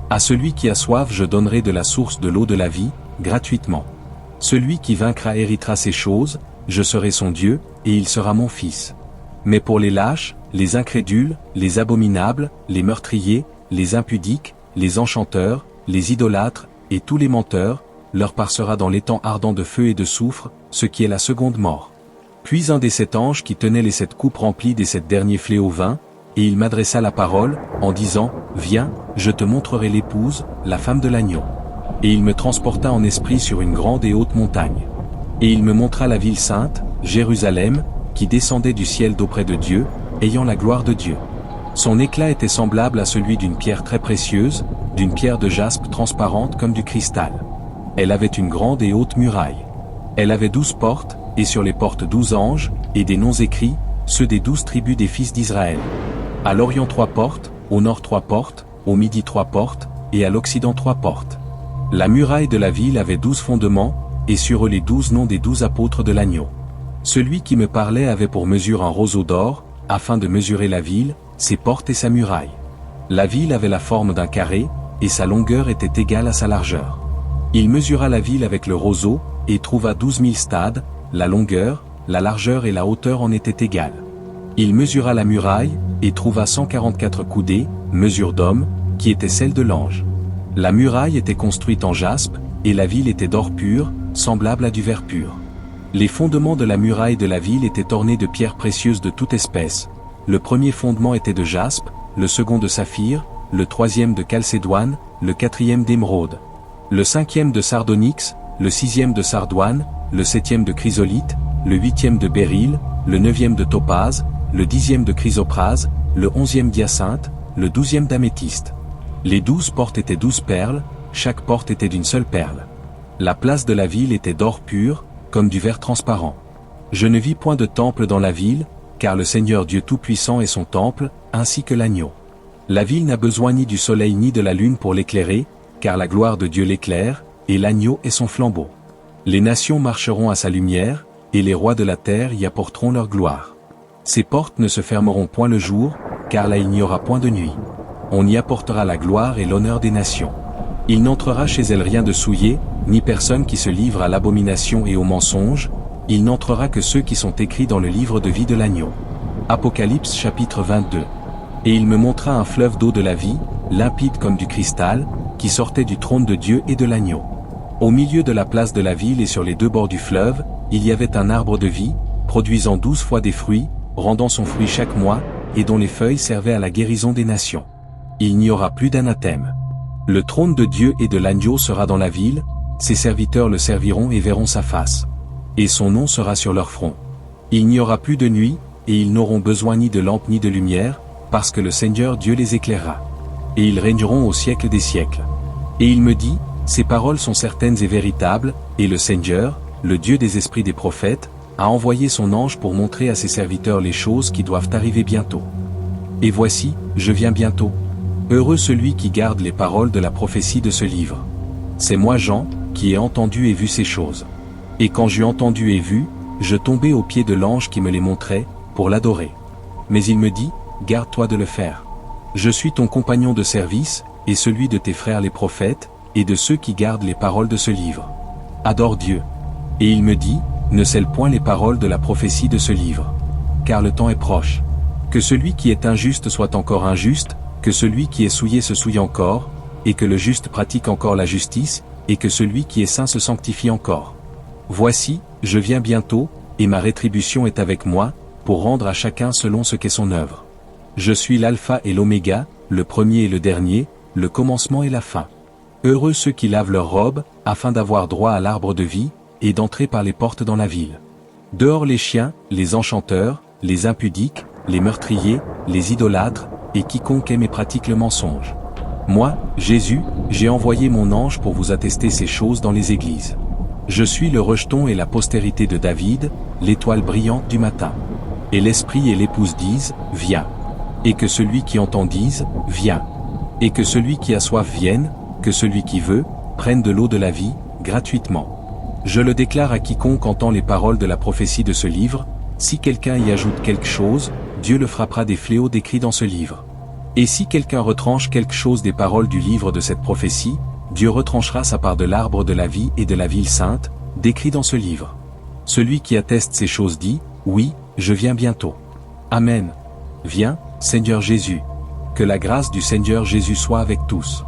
À celui qui a soif je donnerai de la source de l'eau de la vie, gratuitement. Celui qui vaincra héritera ces choses, je serai son Dieu, et il sera mon fils. Mais pour les lâches, les incrédules, les abominables, les meurtriers, les impudiques, les enchanteurs, les idolâtres, et tous les menteurs, leur part sera dans l'étang ardent de feu et de soufre, ce qui est la seconde mort. » Puis un des 7 anges qui tenaient les 7 coupes remplies des 7 derniers fléaux vint, et il m'adressa la parole, en disant, « Viens, je te montrerai l'épouse, la femme de l'agneau. » Et il me transporta en esprit sur une grande et haute montagne. Et il me montra la ville sainte, Jérusalem, qui descendait du ciel d'auprès de Dieu, ayant la gloire de Dieu. Son éclat était semblable à celui d'une pierre très précieuse, d'une pierre de jaspe transparente comme du cristal. Elle avait une grande et haute muraille. Elle avait 12 portes, et sur les portes 12 anges, et des noms écrits, ceux des 12 tribus des fils d'Israël. À l'Orient 3 portes, au Nord 3 portes, au Midi 3 portes, et à l'Occident 3 portes. La muraille de la ville avait 12 fondements, et sur eux les 12 noms des 12 apôtres de l'agneau. Celui qui me parlait avait pour mesure un roseau d'or, afin de mesurer la ville, ses portes et sa muraille. La ville avait la forme d'un carré, et sa longueur était égale à sa largeur. Il mesura la ville avec le roseau, et trouva 12 000 stades, la longueur, la largeur et la hauteur en étaient égales. Il mesura la muraille, et trouva 144 coudées, mesure d'homme, qui était celle de l'ange. La muraille était construite en jaspe, et la ville était d'or pur, semblable à du verre pur. Les fondements de la muraille de la ville étaient ornés de pierres précieuses de toute espèce. Le premier fondement était de jaspe, le second de saphir, le troisième de chalcédoine, le quatrième d'émeraude. Le cinquième de sardonyx, le sixième de sardoine, le septième de chrysolite, le huitième de béryl, le neuvième de topaze, le 10e de chrysoprase, le 11e d'hyacinthe, le 12e d'améthyste. Les 12 portes étaient 12 perles, chaque porte était d'une seule perle. La place de la ville était d'or pur, comme du verre transparent. Je ne vis point de temple dans la ville, car le Seigneur Dieu Tout-Puissant est son temple, ainsi que l'agneau. La ville n'a besoin ni du soleil ni de la lune pour l'éclairer, car la gloire de Dieu l'éclaire, et l'agneau est son flambeau. Les nations marcheront à sa lumière, et les rois de la terre y apporteront leur gloire. Ses portes ne se fermeront point le jour, car là il n'y aura point de nuit. On y apportera la gloire et l'honneur des nations. Il n'entrera chez elles rien de souillé, ni personne qui se livre à l'abomination et au mensonge, il n'entrera que ceux qui sont écrits dans le livre de vie de l'agneau. Apocalypse chapitre 22. Et il me montra un fleuve d'eau de la vie, limpide comme du cristal, qui sortait du trône de Dieu et de l'agneau. Au milieu de la place de la ville et sur les 2 bords du fleuve, il y avait un arbre de vie, produisant 12 fois des fruits, rendant son fruit chaque mois, et dont les feuilles servaient à la guérison des nations. Il n'y aura plus d'anathème. Le trône de Dieu et de l'agneau sera dans la ville, ses serviteurs le serviront et verront sa face. Et son nom sera sur leur front. Il n'y aura plus de nuit, et ils n'auront besoin ni de lampe ni de lumière, parce que le Seigneur Dieu les éclairera. Et ils régneront au siècle des siècles. Et il me dit, ces paroles sont certaines et véritables, et le Seigneur, le Dieu des esprits des prophètes, a envoyé son ange pour montrer à ses serviteurs les choses qui doivent arriver bientôt. Et voici, je viens bientôt. Heureux celui qui garde les paroles de la prophétie de ce livre. C'est moi Jean, qui ai entendu et vu ces choses. Et quand j'eus entendu et vu, Je tombai aux pieds de l'ange qui me les montrait, pour l'adorer. Mais il me dit, garde-toi de le faire. Je suis ton compagnon de service, et celui de tes frères les prophètes, et de ceux qui gardent les paroles de ce livre. Adore Dieu. Et il me dit, ne scelle point les paroles de la prophétie de ce livre. Car le temps est proche. Que celui qui est injuste soit encore injuste, que celui qui est souillé se souille encore, et que le juste pratique encore la justice, et que celui qui est saint se sanctifie encore. Voici, je viens bientôt, et ma rétribution est avec moi, pour rendre à chacun selon ce qu'est son œuvre. Je suis l'alpha et l'oméga, le premier et le dernier, le commencement et la fin. Heureux ceux qui lavent leurs robes, afin d'avoir droit à l'arbre de vie, et d'entrer par les portes dans la ville. Dehors les chiens, les enchanteurs, les impudiques, les meurtriers, les idolâtres, et quiconque aime et pratique le mensonge. Moi, Jésus, j'ai envoyé mon ange pour vous attester ces choses dans les églises. Je suis le rejeton et la postérité de David, l'étoile brillante du matin. Et l'esprit et l'épouse disent, viens. Et que celui qui entend dise, viens. Et que celui qui a soif vienne, que celui qui veut, prenne de l'eau de la vie, gratuitement. Je le déclare à quiconque entend les paroles de la prophétie de ce livre, si quelqu'un y ajoute quelque chose, Dieu le frappera des fléaux décrits dans ce livre. Et si quelqu'un retranche quelque chose des paroles du livre de cette prophétie, Dieu retranchera sa part de l'arbre de la vie et de la ville sainte, décrit dans ce livre. Celui qui atteste ces choses dit, oui, je viens bientôt. Amen. Viens, Seigneur Jésus. Que la grâce du Seigneur Jésus soit avec tous.